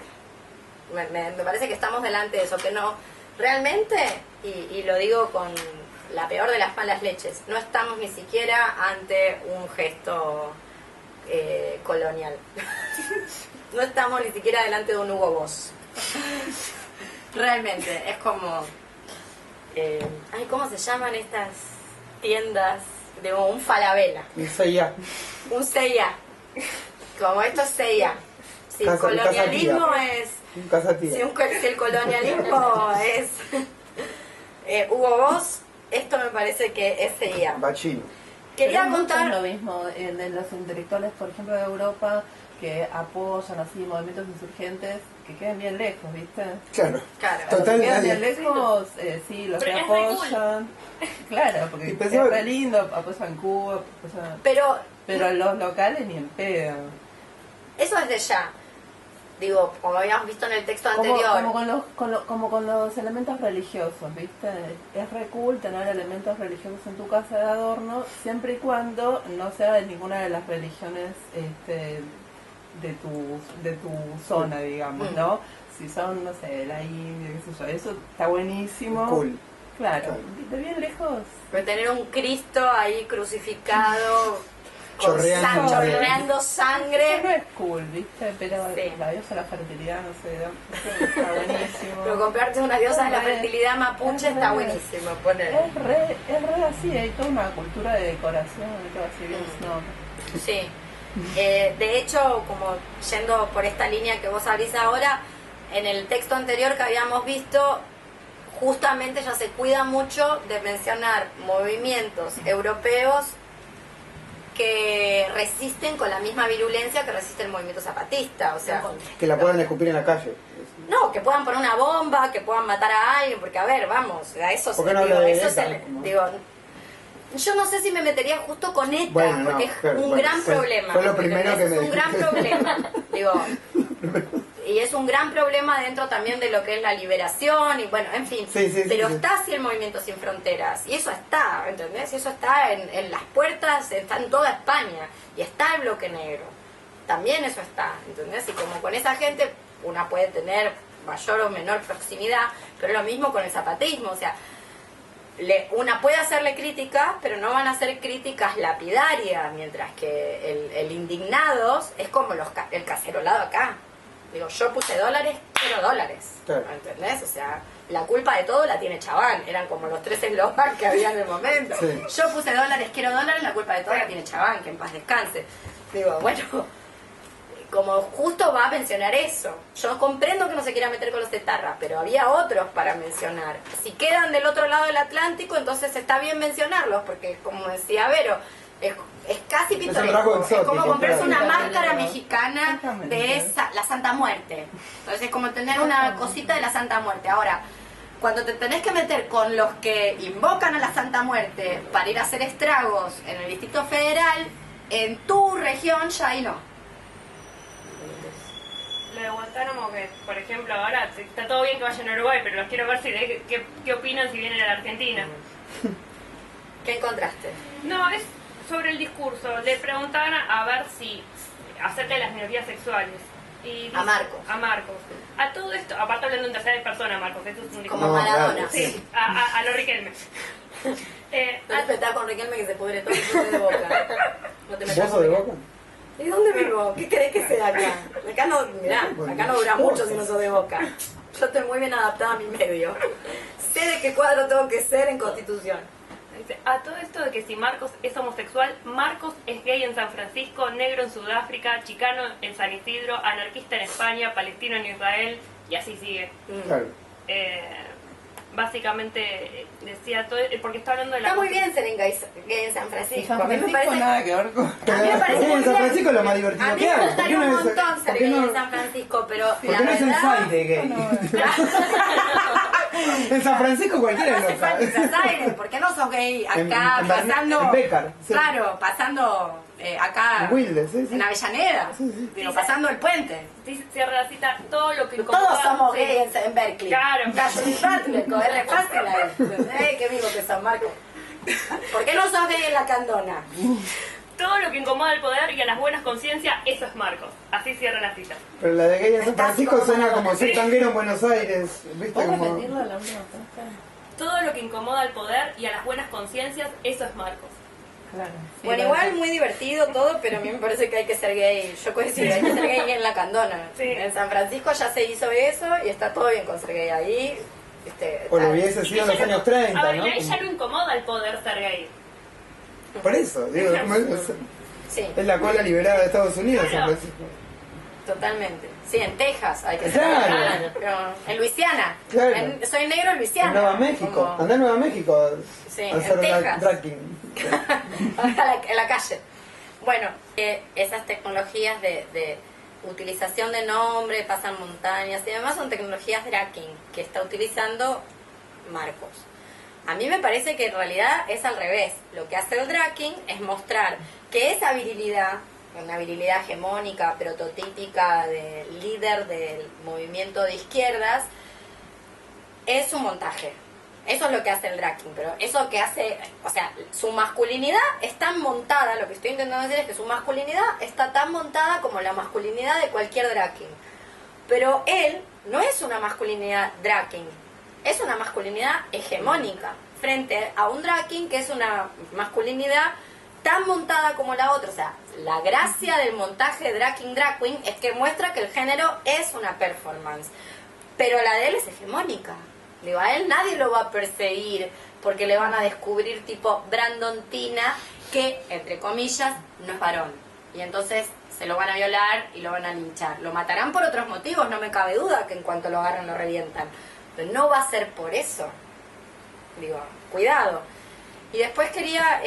Me parece que estamos delante de eso, que no, realmente, y lo digo con la peor de las malas leches, no estamos ni siquiera ante un gesto colonial. No estamos ni siquiera delante de un Hugo Boss. Realmente, es como... ¿cómo se llaman estas tiendas? De un Falabella. Un C&A. Un C&A. Como esto es C&A. Si el colonialismo es... Un Casatía. Si el colonialismo es Hugo Boss, esto me parece que es C&A. Bachino. Quería Pero contar... es lo mismo de los intelectuales, por ejemplo, de Europa, que apoyan así movimientos insurgentes que queden bien lejos, ¿viste? Claro. Claro. Total, Los que quedan nadie- bien lejos, sí, los que Pero es re cool. apoyan. Claro, porque Y es pensaba- re lindo, apoyan Cuba, apoyan... Pero Pero los locales ni en pedo. eso es de ya. Digo, como habíamos visto en el texto Como anterior. como con los elementos religiosos, ¿viste? Es re cool tener elementos religiosos en tu casa de adorno, siempre y cuando no sea de ninguna de las religiones de tu zona, digamos, ¿no? Si son, no sé, la India, qué sé yo, eso está buenísimo. Cool. Claro, de bien lejos. Pero tener un Cristo ahí crucificado, con Chorreando chorreando Eso sangre. no es cool, ¿viste? Pero Sí. la diosa de la fertilidad, no sé, está buenísimo. Pero comprarte una diosa de la Es re- fertilidad mapuche es está re- buenísimo. Poner. Es re así, hay toda una cultura de decoración y todo así bien snob. Sí. De hecho, como yendo por esta línea que vos abrís ahora, en el texto anterior que habíamos visto, justamente ya se cuida mucho de mencionar movimientos europeos que resisten con la misma virulencia que resiste el movimiento zapatista. O sea, Que la puedan escupir en la calle. no, que puedan poner una bomba, que puedan matar a alguien, porque a ver, vamos, a eso ¿Por qué no habla de ETA? digo, yo no sé si me metería justo con ETA, Bueno, no, porque es claro, un bueno, gran fue- problema. fue lo primero ¿entendés? que Es me un gran dijiste. problema. Digo, y es un gran problema dentro también de lo que es la liberación y bueno, en fin. Sí, sí, sí, pero sí. está así el Movimiento Sin Fronteras y eso está, ¿entendés? Y eso está en las puertas, está en toda España y está el bloque negro. También eso está, ¿entendés? Y como con esa gente una puede tener mayor o menor proximidad, pero lo mismo con el zapatismo, o sea, una puede hacerle críticas, pero no van a ser críticas lapidarias, mientras que el indignados es como el cacerolado acá. Digo, yo puse dólares, quiero dólares. Claro. ¿Entendés? O sea, la culpa de todo la tiene Chaván. Eran como los 3 eslogans que había en el momento. Sí. Yo puse dólares, quiero dólares, la culpa de todo la tiene Chaván, que en paz descanse. Digo, bueno, como justo va a mencionar eso. Yo comprendo que no se quiera meter con los etarras, pero había otros para mencionar. Si quedan del otro lado del Atlántico, entonces está bien mencionarlos, porque como decía Vero, es casi Es un rasgo pintoresco. Es como exótico, comprarse claro. una máscara mexicana Exactamente. de la Santa Muerte. Entonces es como tener una cosita de la Santa Muerte. Ahora, cuando te tenés que meter con los que invocan a la Santa Muerte para ir a hacer estragos en el Distrito Federal, en tu región ya ahí no. lo de Guantánamo, que por ejemplo ahora está todo bien que vayan a Uruguay, pero los quiero ver si qué opinan si vienen a la Argentina. ¿Qué encontraste? No, es sobre el discurso. Le preguntaban a ver si acerca de las minorías sexuales. Y A Marcos. A Marcos. A todo esto, aparte hablando en tercera persona, Marcos, eso es un Como No, Maradona. claro, Sí, a lo Riquelme. No respetás con Riquelme que se pudre todo el mundo de Boca. No te metas ¿Vos sos con de Riquelme. Boca? ¿Y dónde vivo? ¿Qué querés que sea acá? Acá no, mirá, acá no dura mucho si no sos de Boca. Yo estoy muy bien adaptada a mi medio. Sé de qué cuadro tengo que ser en Constitución. Dice, a todo esto de que si Marcos es homosexual, Marcos es gay en San Francisco, negro en Sudáfrica, chicano en San Isidro, anarquista en España, palestino en Israel, y así sigue. Claro. Básicamente decía todo, porque está hablando de la... Está muy bien ser gay en San Francisco. San A mí me Francisco parece... nada que ver con... A mí me parece en muy San bien. Francisco es lo más divertido A mí que me hay. ¿Por gustaría qué un no es- montón ser por qué gay no- en San Francisco, pero ¿Por la qué no es en verdad... Zaire gay? En San Francisco cualquiera No es hace loca. falta Buenos Aires, ¿por qué no sos gay acá En Bernal- pasando? en Bécar, sí. Claro, pasando acá En Wilde, sí, sí. en Avellaneda, digo, pasando el puente. Dice, cierra la cita, todo lo que incomoda... Todos somos Sí. gays en Berkeley. Claro. Judith Butler, es re fácil ahí. Qué vivo que San Marcos. ¿Por qué no sos gay en la Candona? Todo lo que incomoda al poder y a las buenas conciencias, eso es Marcos. Así cierra la cita. Pero la de gay en San Estás Francisco como suena Maradona. como ser tanguero en Buenos Aires. ¿Viste? ¿Puedes Como... repetirlo la última parte? Todo lo que incomoda al poder y a las buenas conciencias, eso es Marcos. Claro. Sí, Bueno, lo igual otro. muy divertido todo, pero a mí me parece que hay que ser gay. Yo coincido, hay que ser gay en la Candona. Sí. En San Francisco ya se hizo eso y está todo bien con ser gay ahí. O lo está- hubiese sido en los años 30, A ver, ¿no? a ella no incomoda el poder ser gay. Por eso, digo, Sí, es la cola liberada de Estados Unidos, San Claro. Francisco. totalmente. Sí, en Texas hay que ser Claro. gay. Pero en Luisiana. Claro. Soy negro en Luisiana. En Nueva México. Como- Andá a Nueva México Sí, a hacer en Texas. drag king. en la calle. Bueno, esas tecnologías de utilización de nombre, pasan montañas y demás son tecnologías dracking que está utilizando Marcos. A mí me parece que en realidad es al revés. Lo que hace el dracking es mostrar que esa virilidad, una virilidad hegemónica, prototípica del líder del movimiento de izquierdas, es un montaje. Eso es lo que hace el drag king, pero eso que hace, o sea, su masculinidad está montada, lo que estoy intentando decir es que su masculinidad está tan montada como la masculinidad de cualquier drag king. Pero él no es una masculinidad drag king, es una masculinidad hegemónica frente a un drag king que es una masculinidad tan montada como la otra. O sea, la gracia del montaje drag queen es que muestra que el género es una performance, pero la de él es hegemónica. Digo, a él nadie lo va a perseguir porque le van a descubrir tipo Brandon Tina, que, entre comillas, no es varón. Y entonces se lo van a violar y lo van a linchar. Lo matarán por otros motivos, no me cabe duda que en cuanto lo agarran lo revientan. Pero no va a ser por eso. Digo, cuidado. Y después quería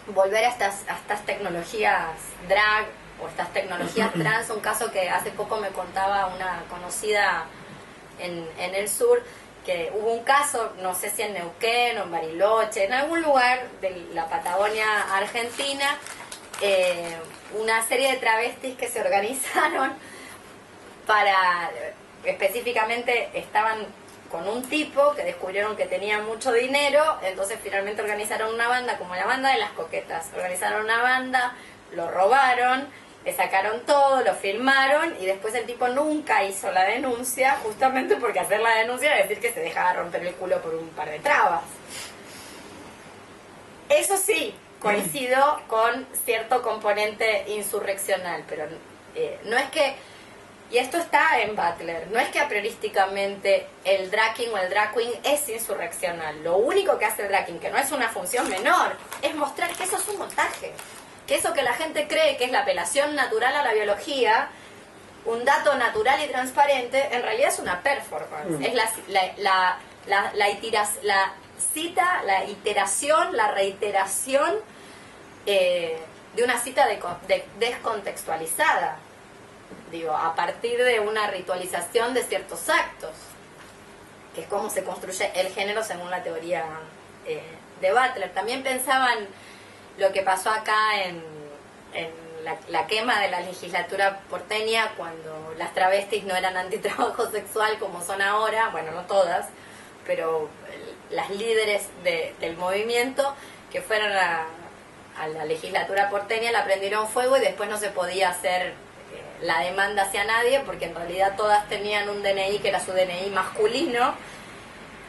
volver a estas tecnologías drag o estas tecnologías trans. Un caso que hace poco me contaba una conocida en el sur, que hubo un caso, no sé si en Neuquén o en Bariloche, en algún lugar de la Patagonia Argentina, una serie de travestis que se organizaron para, específicamente estaban con un tipo que descubrieron que tenía mucho dinero, entonces finalmente organizaron una banda como la banda de las coquetas, organizaron una banda, lo robaron, le sacaron todo, lo filmaron y después el tipo nunca hizo la denuncia, justamente porque hacer la denuncia es decir que se dejaba romper el culo por un par de trabas. Eso sí, coincido con cierto componente insurreccional, pero no es que, y esto está en Butler, no es que a priorísticamente el drag king o el drag queen es insurreccional. Lo único que hace el drag king, que no es una función menor, es mostrar que eso es un montaje. Que eso que la gente cree que es la apelación natural a la biología, un dato natural y transparente, en realidad es una performance. Es la cita, la iteración, la reiteración de una cita descontextualizada. Digo, a partir de una ritualización de ciertos actos, que es como se construye el género según la teoría de Butler. También pensaban lo que pasó acá en la quema de la legislatura porteña cuando las travestis no eran antitrabajo sexual como son ahora, bueno, no todas, pero las líderes del movimiento que fueron a la legislatura porteña la prendieron fuego y después no se podía hacer la demanda hacia nadie porque en realidad todas tenían un DNI que era su DNI masculino.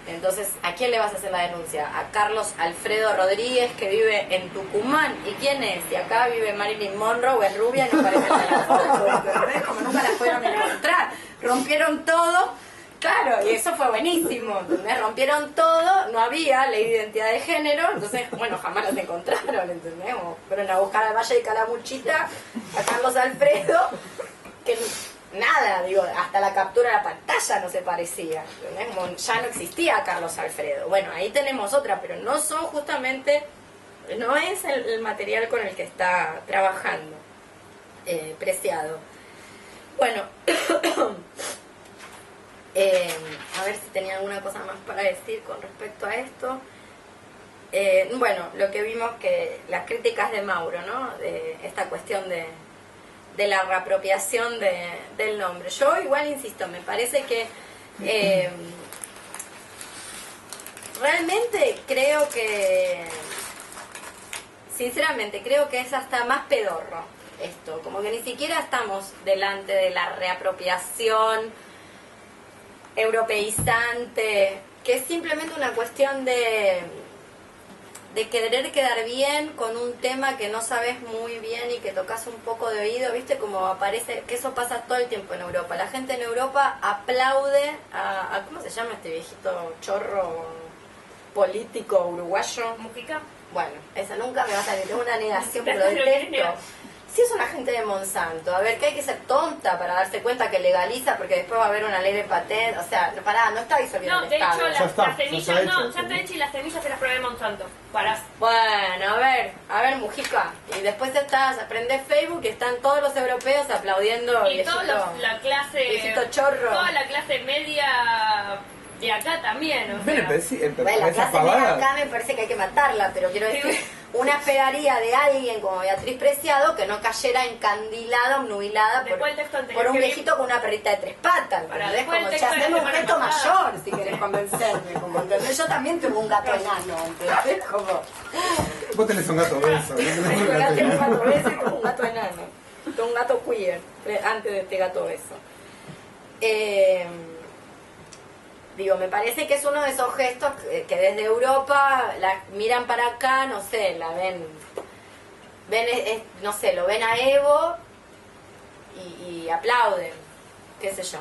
Entonces, ¿a quién le vas a hacer la denuncia? A Carlos Alfredo Rodríguez, que vive en Tucumán. ¿Y quién es? Si acá vive Marilyn Monroe, es rubia y no parece en la foto, ¿entendés? Como nunca la fueron a encontrar. Rompieron todo, claro, y eso fue buenísimo, ¿entendés? Rompieron todo, no había ley de identidad de género, entonces, bueno, jamás las encontraron, ¿entendés? Como fueron a buscar al Valle de Calamuchita, a Carlos Alfredo, que... nada, digo, hasta la captura de la pantalla no se parecía, ¿entendés? Como ya no existía Carlos Alfredo. Bueno, ahí tenemos otra, pero no son justamente, no es el material con el que está trabajando Preciado. Bueno, a ver si tenía alguna cosa más para decir con respecto a esto. Bueno, lo que vimos que las críticas de Mauro, ¿no? De esta cuestión de la reapropiación del nombre. Yo igual insisto, me parece que realmente creo que, sinceramente, creo que es hasta más pedorro esto, como que ni siquiera estamos delante de la reapropiación europeizante, que es simplemente una cuestión de querer quedar bien con un tema que no sabes muy bien y que tocas un poco de oído, ¿viste? Como aparece, que eso pasa todo el tiempo en Europa. La gente en Europa aplaude a ¿cómo se llama este viejito chorro político uruguayo? Mujica. Bueno, esa nunca me va a salir, tengo una negación, pero lo detesto. Si es una gente de Monsanto, a ver, que hay que ser tonta para darse cuenta que legaliza, porque después va a haber una ley de patente, o sea, pará, no está disolviendo No, el de Estado. hecho, las semillas, ya está no, hecho, ya está hecha y las semillas se las probé Monsanto. Parás. Bueno, a ver, Mujica. Y después aprendés Facebook y están todos los europeos aplaudiendo. Y toda la clase, viejito chorro. toda la clase media de acá también, o sea. Bueno, la clase media acá me parece que hay que matarla, pero quiero decir, una esperaría de alguien como Beatriz Preciado que no cayera encandilada, obnubilada por un viejito con una perrita de 3 patas. ¿Entendés? Como, che, haceme un gesto mayor si querés convencerme. Como, ¿entendés? Yo también tengo un gato enano, ¿entendés? Como... Vos tenés un gato beso. Tengo un gato beso y tengo un gato enano. Tengo un gato queer antes de este gato beso. Digo, me parece que es uno de esos gestos que desde Europa miran para acá, no sé, la ven no sé, lo ven a Evo y aplauden, qué sé yo.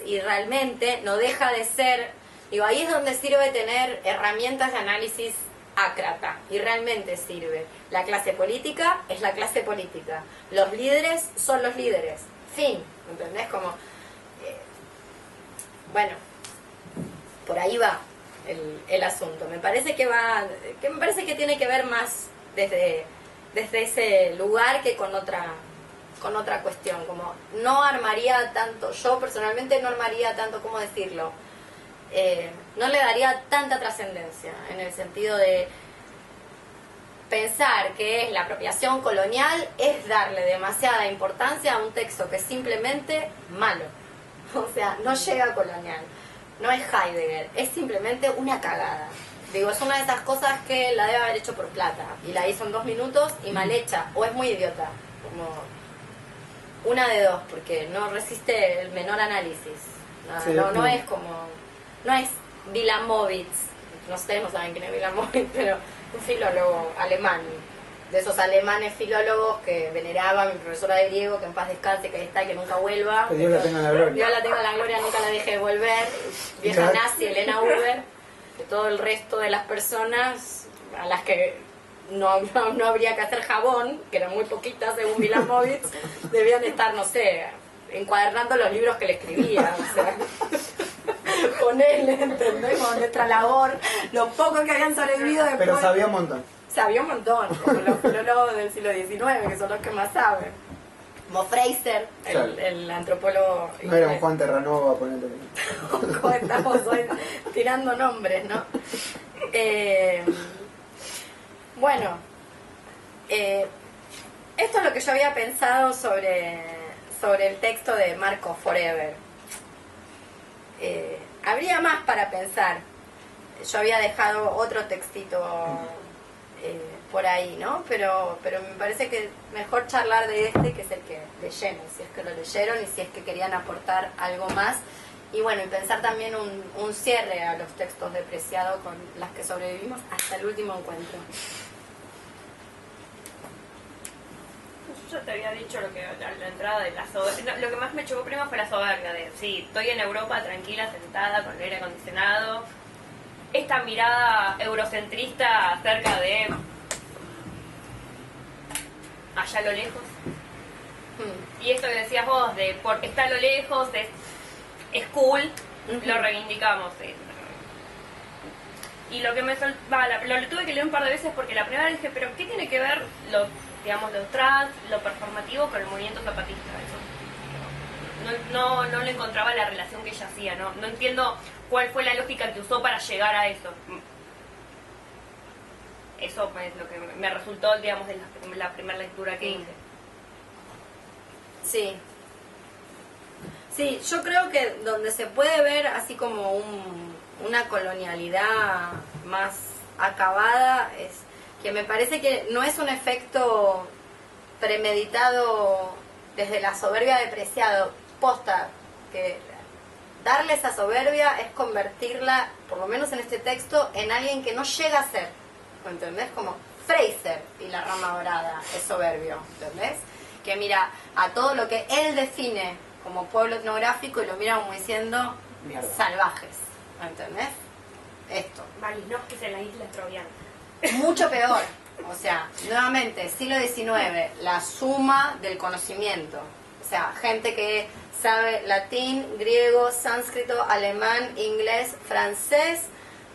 Y realmente no deja de ser, digo, ahí es donde sirve tener herramientas de análisis ácrata, y realmente sirve. La clase política es la clase política, los líderes son los líderes, fin, ¿entendés? Como, bueno, por ahí va el asunto. Me parece que tiene que ver más desde ese lugar que con otra cuestión. Como no armaría tanto, yo personalmente no armaría tanto, ¿cómo decirlo? No le daría tanta trascendencia en el sentido de pensar que es la apropiación colonial es darle demasiada importancia a un texto que es simplemente malo. O sea, no llega a colonial. No es Heidegger, es simplemente una cagada. Digo, es una de esas cosas que la debe haber hecho por plata. Y la hizo en 2 minutos y mal hecha. O es muy idiota. Como una de dos, porque no resiste el menor análisis. No es como... No es Wilamowitz. No sé, no saben quién es Wilamowitz, pero un filólogo alemán. De esos alemanes filólogos que veneraba a mi profesora de griego, que en paz descanse, que ahí está, que nunca vuelva. Que Dios la tenga en la gloria. Dios la tenga en la gloria, nunca la deje de volver. Vieja nazi, Elena Uber, que todo el resto de las personas a las que no habría que hacer jabón, que eran muy poquitas según Wilamowitz, debían estar, no sé, encuadernando los libros que le escribía. O sea, con él, ¿entendés? Con nuestra labor, los pocos que habían sobrevivido después. Pero sabía un montón. Sabía un montón, como los filólogos del siglo XIX, que son los que más saben. Como Fraser, el antropólogo. No era un Juan Terranova, ponele. Como estamos hoy tirando nombres, ¿no? Bueno, es esto es lo que yo había pensado sobre el texto de Marco Forever. Habría más para pensar. Yo había dejado otro textito por ahí, ¿no? Pero me parece que mejor charlar de este, que es el que leyeron, si es que lo leyeron y si es que querían aportar algo más. Y bueno, y pensar también un cierre a los textos de Preciado con las que sobrevivimos hasta el último encuentro. Yo te había dicho lo que la entrada de la soberbia. Lo que más me chocó primero fue la soberbia de, sí, estoy en Europa tranquila, sentada, con el aire acondicionado. Esta mirada eurocentrista acerca de allá a lo lejos. Y esto que decías vos, de porque está a lo lejos, es cool, lo reivindicamos. Y lo que me lo tuve que leer un par de veces porque la primera vez dije, pero ¿qué tiene que ver lo trans, lo performativo con el movimiento zapatista? Eso no le encontraba la relación que ella hacía, no entiendo cuál fue la lógica que usó para llegar a eso. Eso es lo que me resultó, digamos, de la primera lectura que hice. Sí. Sí, yo creo que donde se puede ver así como una colonialidad más acabada es que me parece que no es un efecto premeditado desde la soberbia de Preciado. Posta, que darle esa soberbia es convertirla, por lo menos en este texto, en alguien que no llega a ser. ¿Entendés? Como Fraser y la rama dorada es soberbio, ¿entendés? Que mira a todo lo que él define como pueblo etnográfico y lo mira como diciendo salvajes, ¿entendés? Esto. Malinowskis en la isla troviana. Mucho peor. O sea, nuevamente, siglo XIX, la suma del conocimiento. O sea, gente que sabe latín, griego, sánscrito, alemán, inglés, francés,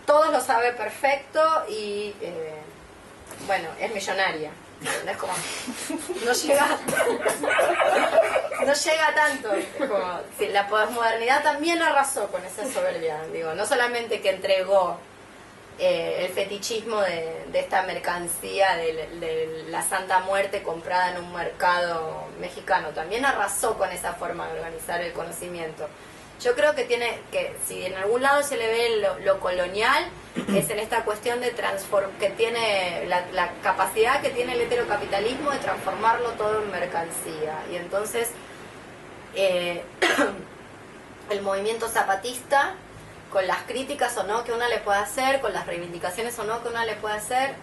todos lo sabe perfecto y, bueno, es millonaria. ¿Entendés? Como, no llega tanto. Como, sí, la posmodernidad también arrasó con esa soberbia. Digo, no solamente que entregó el fetichismo de esta mercancía de la Santa Muerte comprada en un mercado mexicano, también arrasó con esa forma de organizar el conocimiento. Yo creo que si en algún lado se le ve lo colonial, es en esta cuestión de que tiene la capacidad que tiene el heterocapitalismo de transformarlo todo en mercancía. Y entonces el movimiento zapatista, con las críticas o no que una le pueda hacer, con las reivindicaciones o no que una le pueda hacer,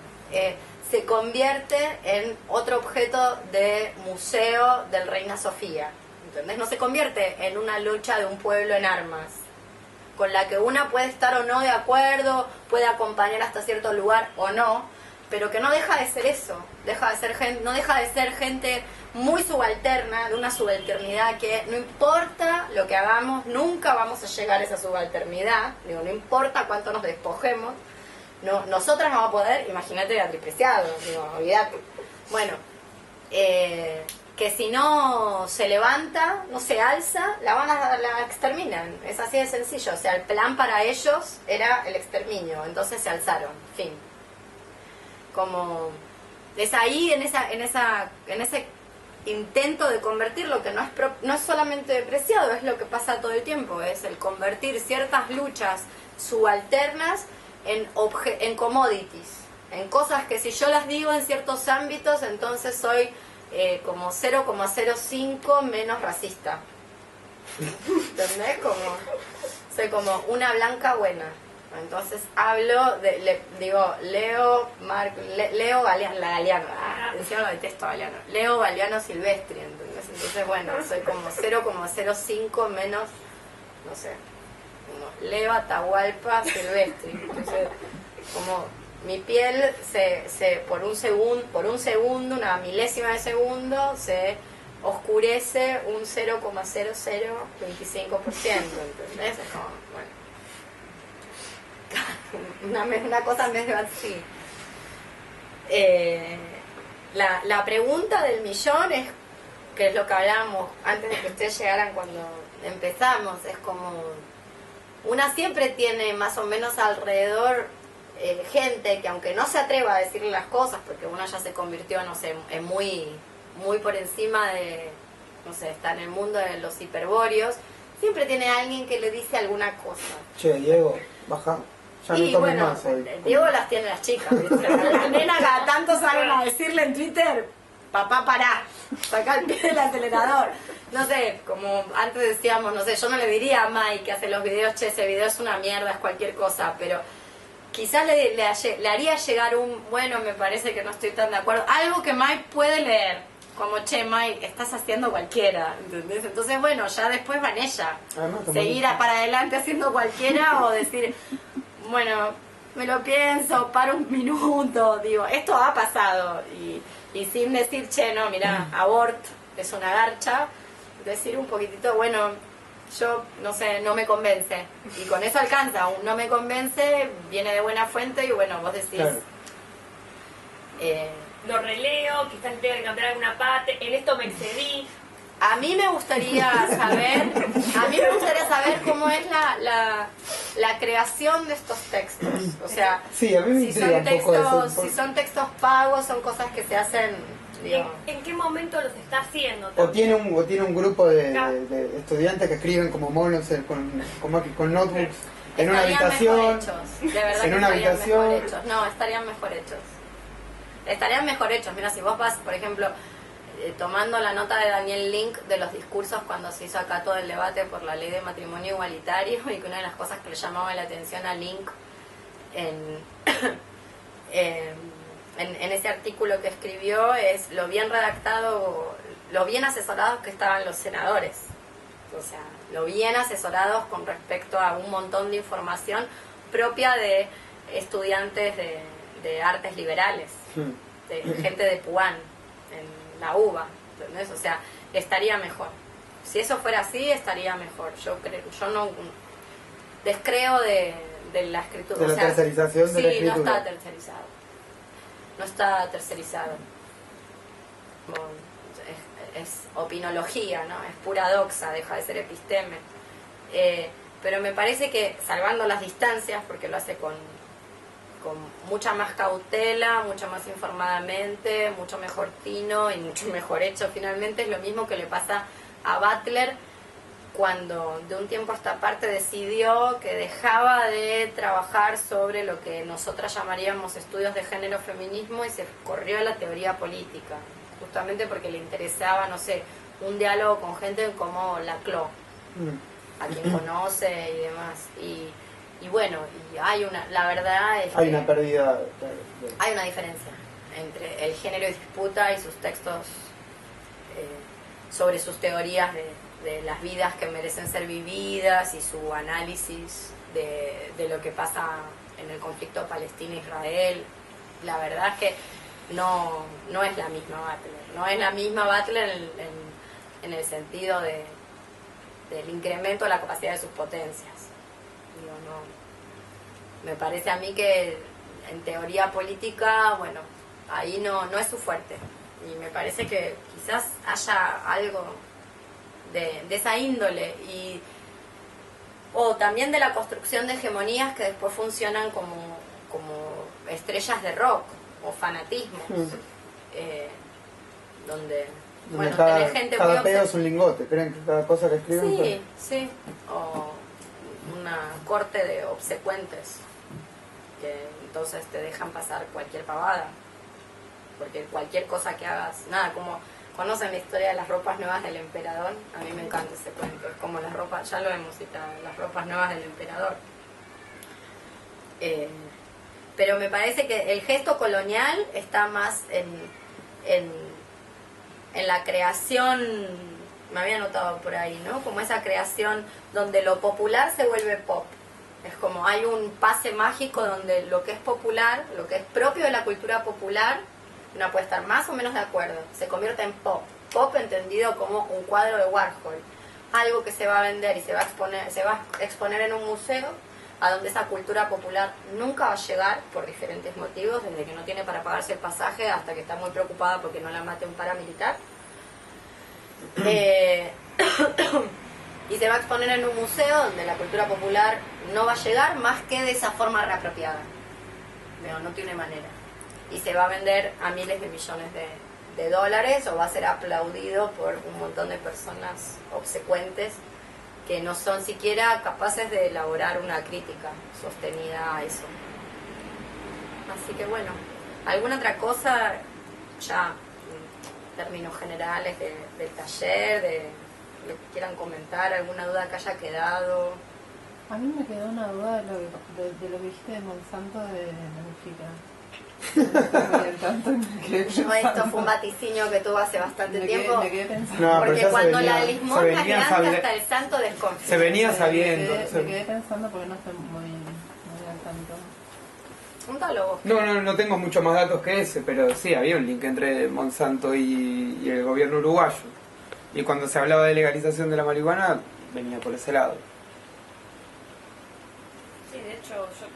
se convierte en otro objeto de museo del Reina Sofía. ¿Entendés? No se convierte en una lucha de un pueblo en armas, con la que una puede estar o no de acuerdo, puede acompañar hasta cierto lugar o no, pero que no deja de ser eso, no deja de ser gente muy subalterna, de una subalternidad que no importa lo que hagamos, nunca vamos a llegar a esa subalternidad, digo, no importa cuánto nos despojemos, nosotras no vamos a poder, imagínate Beatriz Preciado, digo, olvídate. Bueno, que si no se levanta, no se alza, la exterminan. Es así de sencillo. O sea, el plan para ellos era el exterminio. Entonces se alzaron. Fin. Como es ahí en ese intento de convertir lo que no es solamente Preciado, es lo que pasa todo el tiempo. Es el convertir ciertas luchas subalternas en commodities, en cosas que si yo las digo en ciertos ámbitos, entonces soy como 0,05 menos racista. ¿Entendés? Soy como una blanca buena. Entonces hablo leo Galeano, encima lo detesto a Galeano, leo Galeano Silvestri, ¿entendés? Entonces bueno, soy como 0,05 menos, no sé, como leo Atahualpa Silvestri. Entonces como mi piel por un segundo, una milésima de segundo, se oscurece un 0,0025%, ¿entendés? Es como, bueno, una cosa medio así. La pregunta del millón es, que es lo que hablábamos antes de que ustedes llegaran cuando empezamos, es como, una siempre tiene más o menos alrededor gente que aunque no se atreva a decirle las cosas, porque uno ya se convirtió, no sé, en muy muy por encima de, no sé, está en el mundo de los hiperbóreos, siempre tiene alguien que le dice alguna cosa. Che, Diego, baja. Ya no Y tomes bueno, más hoy. Diego las tiene las chicas, ¿viste? La nena cada tanto salen a decirle en Twitter, papá, pará, saca el pie del acelerador. No sé, como antes decíamos, no sé, yo no le diría a Mike que hace los videos, che, ese video es una mierda, es cualquier cosa, pero quizás le haría llegar un, bueno, me parece que no estoy tan de acuerdo, algo que Mike puede leer, como, che, Mike, estás haciendo cualquiera, ¿entendés? Entonces, bueno, ya después van ella, seguir para adelante haciendo cualquiera o decir, bueno, me lo pienso, paro un minuto, digo, esto ha pasado, y sin decir, che, no, mirá, abort es una garcha, decir un poquitito, bueno, yo, no sé, no me convence. Y con eso alcanza, un no me convence, viene de buena fuente y bueno, vos decís... Claro. Lo releo, quizás tenga que cambiar alguna parte, en esto me excedí. A mí me gustaría saber cómo es la creación de estos textos. O sea, sí, a mí me intriga un poco eso. Si son textos pagos, son cosas que se hacen... ¿En qué momento los está haciendo? O tiene un grupo de estudiantes que escriben como monos con notebooks en una habitación. De verdad en una habitación. No, estarían mejor hechos. Estarían mejor hechos. Mira, si vos vas, por ejemplo, tomando la nota de Daniel Link de los discursos cuando se hizo acá todo el debate por la ley de matrimonio igualitario, y que una de las cosas que le llamaba la atención a Link en ese artículo que escribió es lo bien redactado, lo bien asesorados que estaban los senadores. O sea, lo bien asesorados con respecto a un montón de información propia de estudiantes de artes liberales, de gente de Puan, en la UBA, ¿entendés? O sea, estaría mejor. Si eso fuera así, estaría mejor. Yo no descreo de la escritura. De la tercerización de la escritura. Sí, no está tercerizado. No está tercerizado. Es opinología, ¿no? Es pura doxa, deja de ser episteme. Pero me parece que, salvando las distancias, porque lo hace con mucha más cautela, mucho más informadamente, mucho mejor tino y mucho mejor hecho finalmente, es lo mismo que le pasa a Butler cuando de un tiempo a esta parte decidió que dejaba de trabajar sobre lo que nosotras llamaríamos estudios de género feminismo y se corrió a la teoría política, justamente porque le interesaba, no sé, un diálogo con gente como Laclau, a quien conoce y demás. Y bueno, y hay la verdad es hay una pérdida. Hay una diferencia entre el género y disputa y sus textos sobre sus teorías de las vidas que merecen ser vividas y su análisis de lo que pasa en el conflicto Palestina-Israel. La verdad es que no es la misma Butler. No es la misma Butler en el sentido del incremento de la capacidad de sus potencias. Digo, no. Me parece a mí que en teoría política, bueno, ahí no es su fuerte. Y me parece que quizás haya algo de esa índole o también de la construcción de hegemonías que después funcionan como estrellas de rock o fanatismos, donde bueno, cada gente cada pedo es un lingote, creen que cada cosa que escriben sí, o una corte de obsecuentes que entonces te dejan pasar cualquier pavada, porque cualquier cosa que hagas, nada, como ¿conocen la historia de las ropas nuevas del emperador? A mí me encanta ese cuento, es como las ropas, ya lo hemos citado, las ropas nuevas del emperador. Pero me parece que el gesto colonial está más en la creación, me había notado por ahí, ¿no? Como esa creación donde lo popular se vuelve pop. Es como hay un pase mágico donde lo que es popular, lo que es propio de la cultura popular, uno puede estar más o menos de acuerdo, se convierte en pop. Pop entendido como un cuadro de Warhol, algo que se va a vender y se va a exponer en un museo, a donde esa cultura popular nunca va a llegar por diferentes motivos, desde que no tiene para pagarse el pasaje hasta que está muy preocupada porque no la mate un paramilitar. Y se va a exponer en un museo donde la cultura popular no va a llegar más que de esa forma reapropiada. Pero no tiene manera. Y se va a vender a miles de millones de dólares o va a ser aplaudido por un montón de personas obsecuentes que no son siquiera capaces de elaborar una crítica sostenida a eso. Así que bueno, ¿alguna otra cosa ya en términos generales del taller, de lo que quieran comentar, alguna duda que haya quedado? A mí me quedó una duda de lo que dijiste de Monsanto de Mújica. Esto fue un vaticinio que tuvo hace bastante tiempo. Me quedé pensando. No, Porque cuando la limosna es grande sabiendo, hasta el santo desconfía. se venía sabiendo. Me quedé pensando porque no estoy muy al tanto. Júntalo vos. No tengo mucho más datos que ese, pero sí, había un link entre Monsanto y el gobierno uruguayo. Y cuando se hablaba de legalización de la marihuana, venía por ese lado. Sí, de hecho, yo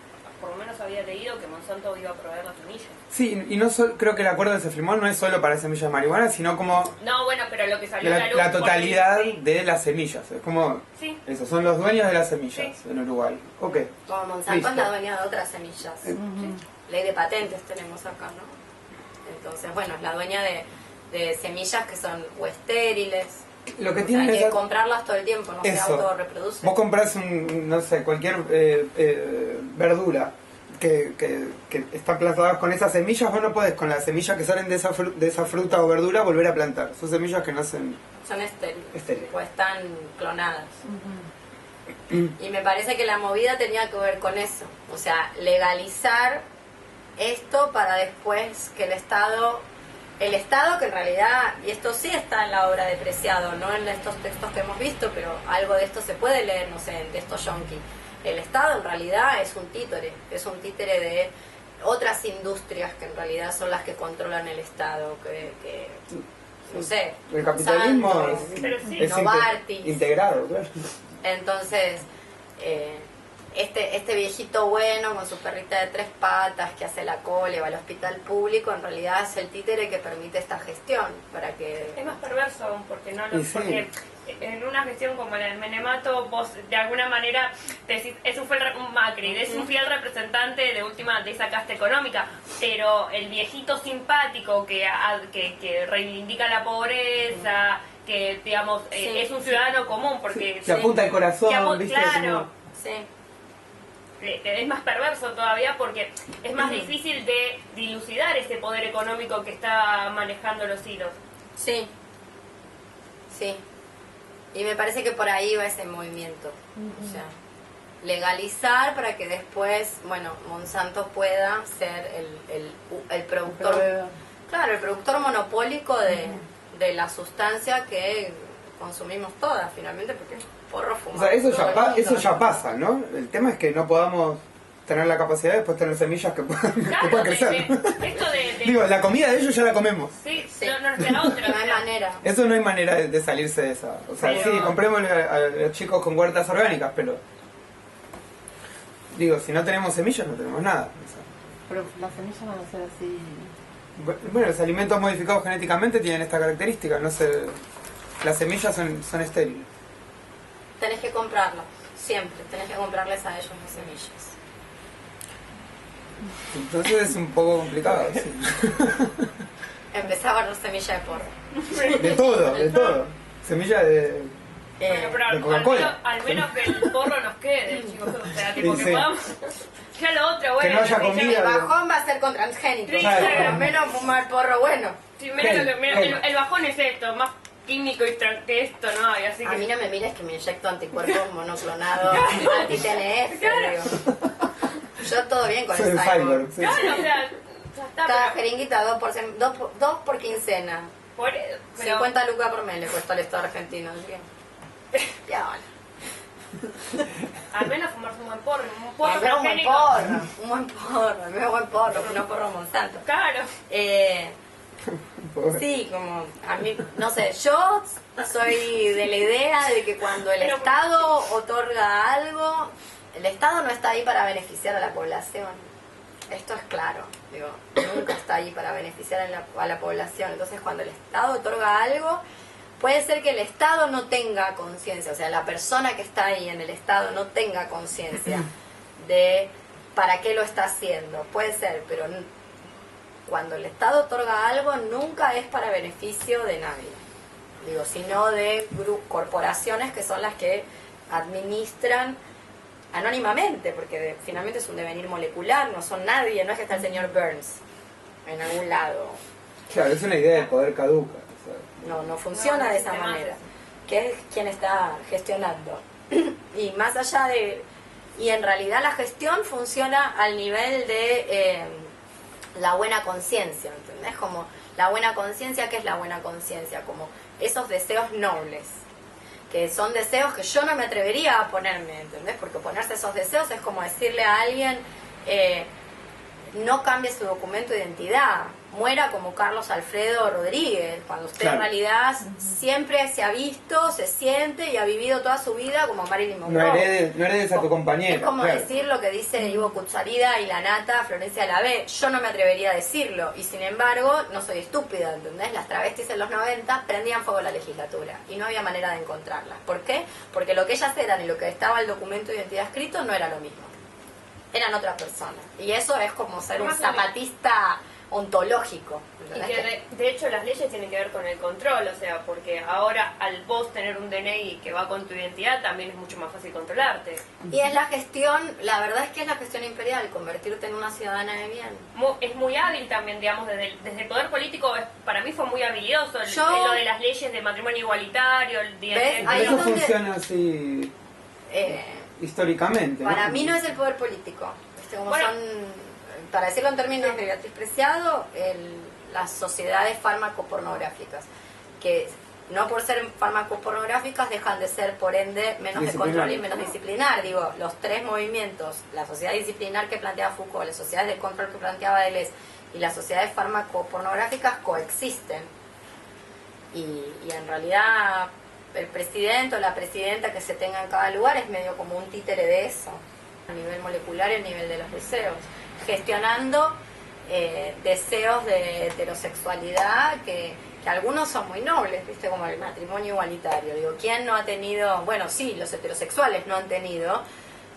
por lo menos había leído que Monsanto iba a proveer las semillas. Sí, y no creo que el acuerdo que se firmó no es solo para semillas de marihuana, sino como No, bueno, pero lo que salió a la luz... la totalidad porque- de las semillas. Es como, Sí. eso, son los dueños de las semillas Sí. en Uruguay. Ok. Como Monsanto Listo. es la dueña de otras semillas. Ley de patentes tenemos acá, ¿no? Entonces, bueno, es la dueña de semillas que son o estériles. Lo que O sea, tiene hay que es comprarlas todo el tiempo, no se eso. autorreproducen. Vos compras no sé, cualquier verdura que están plantadas con esas semillas, vos no podés con las semillas que salen de esa fruta o verdura volver a plantar. Son semillas que nacen Son estériles. estériles. O están clonadas. Y me parece que la movida tenía que ver con eso. O sea, legalizar esto para después que el Estado que en realidad, y esto sí está en la obra de Preciado, no en estos textos que hemos visto, pero algo de esto se puede leer, no sé, en textos yonki. El Estado en realidad es un títere de otras industrias que en realidad son las que controlan el Estado, que no sé, El capitalismo Monsanto, Pero sí. es Novartis. integrado, claro. Entonces, este viejito bueno con su perrita de 3 patas que hace la cola y va al hospital público, en realidad es el títere que permite esta gestión para que... Es más perverso aún, porque no Y sí. porque en una gestión como la del Menemato, vos de alguna manera decís, eso fue un Macri, es un fiel representante de última de esa casta económica, pero el viejito simpático que reivindica la pobreza, que digamos es un ciudadano común, porque Se apunta el corazón, ¿viste? claro, Sí, es más perverso todavía porque es más difícil de dilucidar ese poder económico que está manejando los hilos. sí, sí. Y me parece que por ahí va ese movimiento. O sea, legalizar para que después, bueno, Monsanto pueda ser el productor. Claro, el productor monopólico de la sustancia que consumimos todas, finalmente, porque porro O fumamos. sea, eso todo el eso mundo. ya pasa, ¿no? El tema es que no podamos tener la capacidad de después tener semillas que puedan, que Claro, puedan crecer. esto de Digo, la comida de ellos ya la comemos. sí, Sí. no nos queda otra. No hay o sea, manera. Eso no hay manera de salirse de esa. O sea, Pero- sí, comprémosle a los chicos con huertas orgánicas, pero... Digo, si no tenemos semillas, no tenemos nada. O sea, Pero las semillas van a ser así. bueno, los alimentos modificados genéticamente tienen esta característica, no sé... Las semillas son estériles. Tenés que comprarlas, siempre. Tenés que comprarles a ellos las semillas. Entonces es un poco complicado, sí. Empezá a guardar semilla de porro. De todo, de todo. Semilla de... Bueno, pero de al Coca-Cola. menos, al menos que el porro nos quede, chicos. O sea, tipo Sí, que sí. podamos. Ya lo otro, bueno. no haya ya- comida. El bajón va a ser con transgénicos. Sí, claro. Pero menos fumar porro bueno. Sí, menos Gel, lo que- menos- gel. el bajón es esto, más químico y que esto, ¿no? Y así A que. mí no me mires que me inyecto anticuerpos monoclonados anti-TNF. digo. Yo todo bien con Soy el el cyborg. cyborg, sí. Claro, o sea, ya está. Cada pero- jeringuita 2 por quincena. pero 50 lucas por mes le cuesta al Estado argentino. Así que... Ya, vale. al menos fumarse un buen porro, un porro Un buen transgénico. porro, un buen porro, no porro Monsanto. Claro. Sí, como a mí, no sé, yo soy de la idea de que cuando el Estado otorga algo, el Estado no está ahí para beneficiar a la población. Esto es claro, digo, nunca está ahí para beneficiar a la población. Entonces, cuando el Estado otorga algo, puede ser que el Estado no tenga conciencia, o sea, la persona que está ahí en el Estado no tenga conciencia de para qué lo está haciendo. Puede ser, pero cuando el Estado otorga algo, nunca es para beneficio de nadie, digo, sino de corporaciones que son las que administran anónimamente, porque finalmente es un devenir molecular, no son nadie, no es que está el señor Burns en algún lado. Claro, es una idea de poder caduca. O sea, No funciona de esa manera, que es quien está gestionando. Y más allá de... Y en realidad la gestión funciona al nivel de la buena conciencia, ¿entendés? Como la buena conciencia, ¿qué es la buena conciencia? Como esos deseos nobles, que son deseos que yo no me atrevería a ponerme, ¿entendés? Porque ponerse esos deseos es como decirle a alguien, no cambie su documento de identidad, muera como Carlos Alfredo Rodríguez, cuando usted claro. en realidad siempre se ha visto, se siente y ha vivido toda su vida como Marilyn Monroe. No heredes a tu compañero. Es como claro. decir lo que dice Ivo Kutsarida y la nata Florencia Lavé. Yo no me atrevería a decirlo, y sin embargo no soy estúpida, ¿entendés? Las travestis en los 90 prendían fuego a la legislatura y no había manera de encontrarlas. ¿Por qué? Porque lo que ellas eran y lo que estaba en el documento de identidad escrito no era lo mismo. Eran otra persona. Y eso es como ser un zapatista ontológico. Y que de hecho las leyes tienen que ver con el control, o sea, porque ahora al vos tener un DNI que va con tu identidad también es mucho más fácil controlarte. Y es la gestión, la verdad es que es la gestión imperial, convertirte en una ciudadana de bien. Es muy hábil también, digamos, desde el poder político, para mí fue muy habilidoso lo de las leyes de matrimonio igualitario, el Ahí eso es donde, funciona así históricamente. Para ¿no? mí no es el poder político. ¿Viste? Como bueno, para decirlo en términos de Beatriz Preciado, las sociedades farmacopornográficas, que no por ser farmacopornográficas dejan de ser, por ende, menos de control y menos disciplinar. Digo, los tres movimientos, la sociedad disciplinar que planteaba Foucault, las sociedades de control que planteaba Deleuze y las sociedades farmacopornográficas coexisten. Y en realidad el presidente o la presidenta que se tenga en cada lugar es medio como un títere de eso, a nivel molecular y a nivel de los deseos, gestionando deseos de heterosexualidad que algunos son muy nobles, ¿viste? Como el matrimonio igualitario. Digo, ¿quién no ha tenido? Bueno, sí, los heterosexuales no han tenido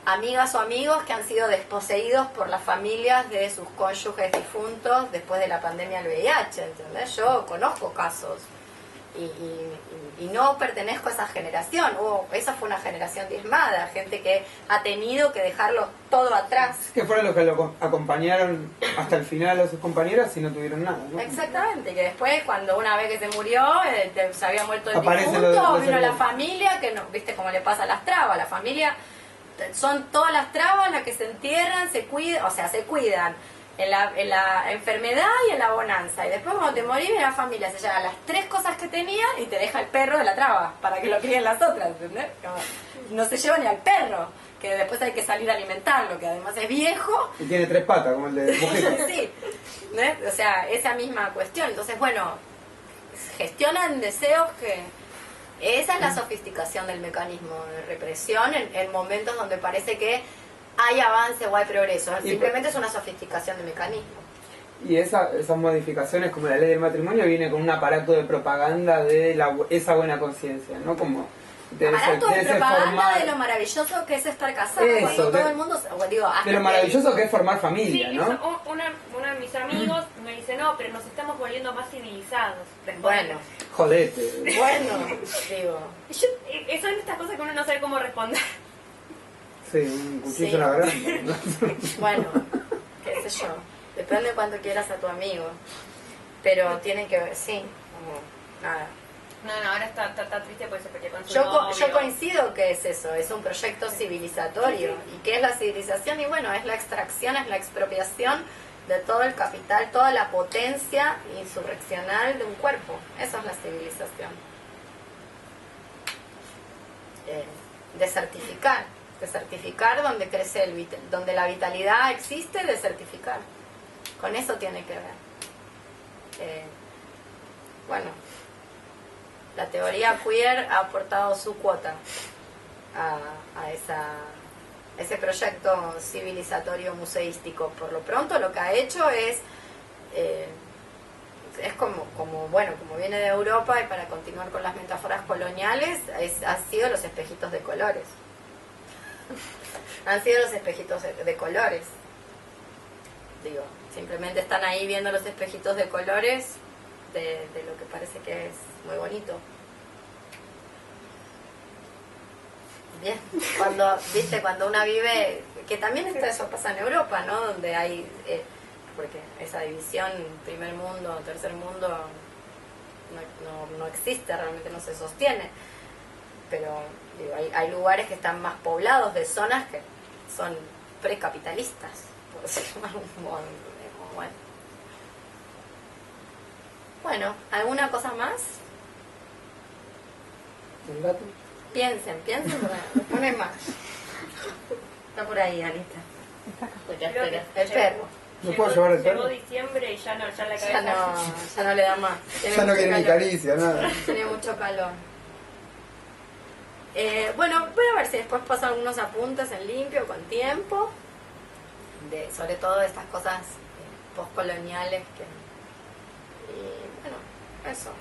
amigas o amigos que han sido desposeídos por las familias de sus cónyuges difuntos después de la pandemia del VIH, ¿entendés? Yo conozco casos y no pertenezco a esa generación. Esa fue una generación diezmada, gente que ha tenido que dejarlo todo atrás. Que fueron los que lo acompañaron hasta el final a sus compañeras y no tuvieron nada, ¿no? Exactamente, que después cuando una vez que se murió, se había muerto el Aparece difunto, vino la hermanos. familia, que no, viste cómo le pasa a las trabas, la familia, son todas las trabas las que se entierran, se cuidan, o sea, se cuidan en la enfermedad y en la bonanza, y después cuando te morís la familia se lleva las tres cosas que tenía y te deja el perro de la traba para que lo críen las otras, ¿entendés? Como, no se lleva ni al perro, que después hay que salir a alimentarlo, que además es viejo Y tiene tres patas, como el de Mujica. sí, ¿no? O sea, esa misma cuestión. Entonces, bueno, gestionan deseos que... Esa es la sofisticación del mecanismo de represión en momentos donde parece que hay avance o hay progreso. Simplemente es una sofisticación del mecanismo. Y esas modificaciones, como la ley del matrimonio, viene con un aparato de propaganda de esa buena conciencia, ¿no? Como Aparato de propaganda de lo maravilloso que es estar casado. Eso, todo el mundo, digo, de lo maravilloso que es formar familia, sí, ¿no? Uno de mis amigos me dice, no, pero nos estamos volviendo más civilizados. Bueno, Jodete. bueno, digo. Son estas cosas que uno no sabe cómo responder. Sí, un cuchillo Sí. en la garganta. Bueno, qué sé yo. Depende de cuánto quieras a tu amigo. Pero tiene que ver, sí, como nada. No, ahora está triste porque se peleó con su Yo novio. coincido que es eso, es un proyecto civilizatorio. ¿Y qué es la civilización? Y bueno, es la extracción, es la expropiación de todo el capital, toda la potencia insurreccional de un cuerpo. Eso es la civilización. Desertificar donde crece donde la vitalidad existe, desertificar. Con eso tiene que ver. Bueno, la teoría queer ha aportado su cuota a ese proyecto civilizatorio museístico. Por lo pronto lo que ha hecho es como viene de Europa, y para continuar con las metáforas coloniales, ha sido los espejitos de colores. Han sido los espejitos de colores. digo, simplemente están ahí viendo los espejitos de colores de lo que parece que es muy bonito. Bien, cuando una vive, que también eso pasa en Europa, ¿no? Donde hay, porque esa división primer mundo, tercer mundo, no existe, realmente no se sostiene. Pero digo, hay lugares que están más poblados de zonas que son precapitalistas, por decirlo de algún modo. Bueno, ¿alguna cosa más? ¿El gato? Piensen, porque no hay más. Está por ahí, Anita. El perro. ¿No puedo llevar el Llegó perro? diciembre y ya la cabeza. Ya no le da más. Ya no quiere ni caricia, nada. Tiene mucho calor. Bueno, voy a ver si después paso algunos apuntes en limpio, con tiempo, sobre todo de estas cosas postcoloniales y bueno, eso.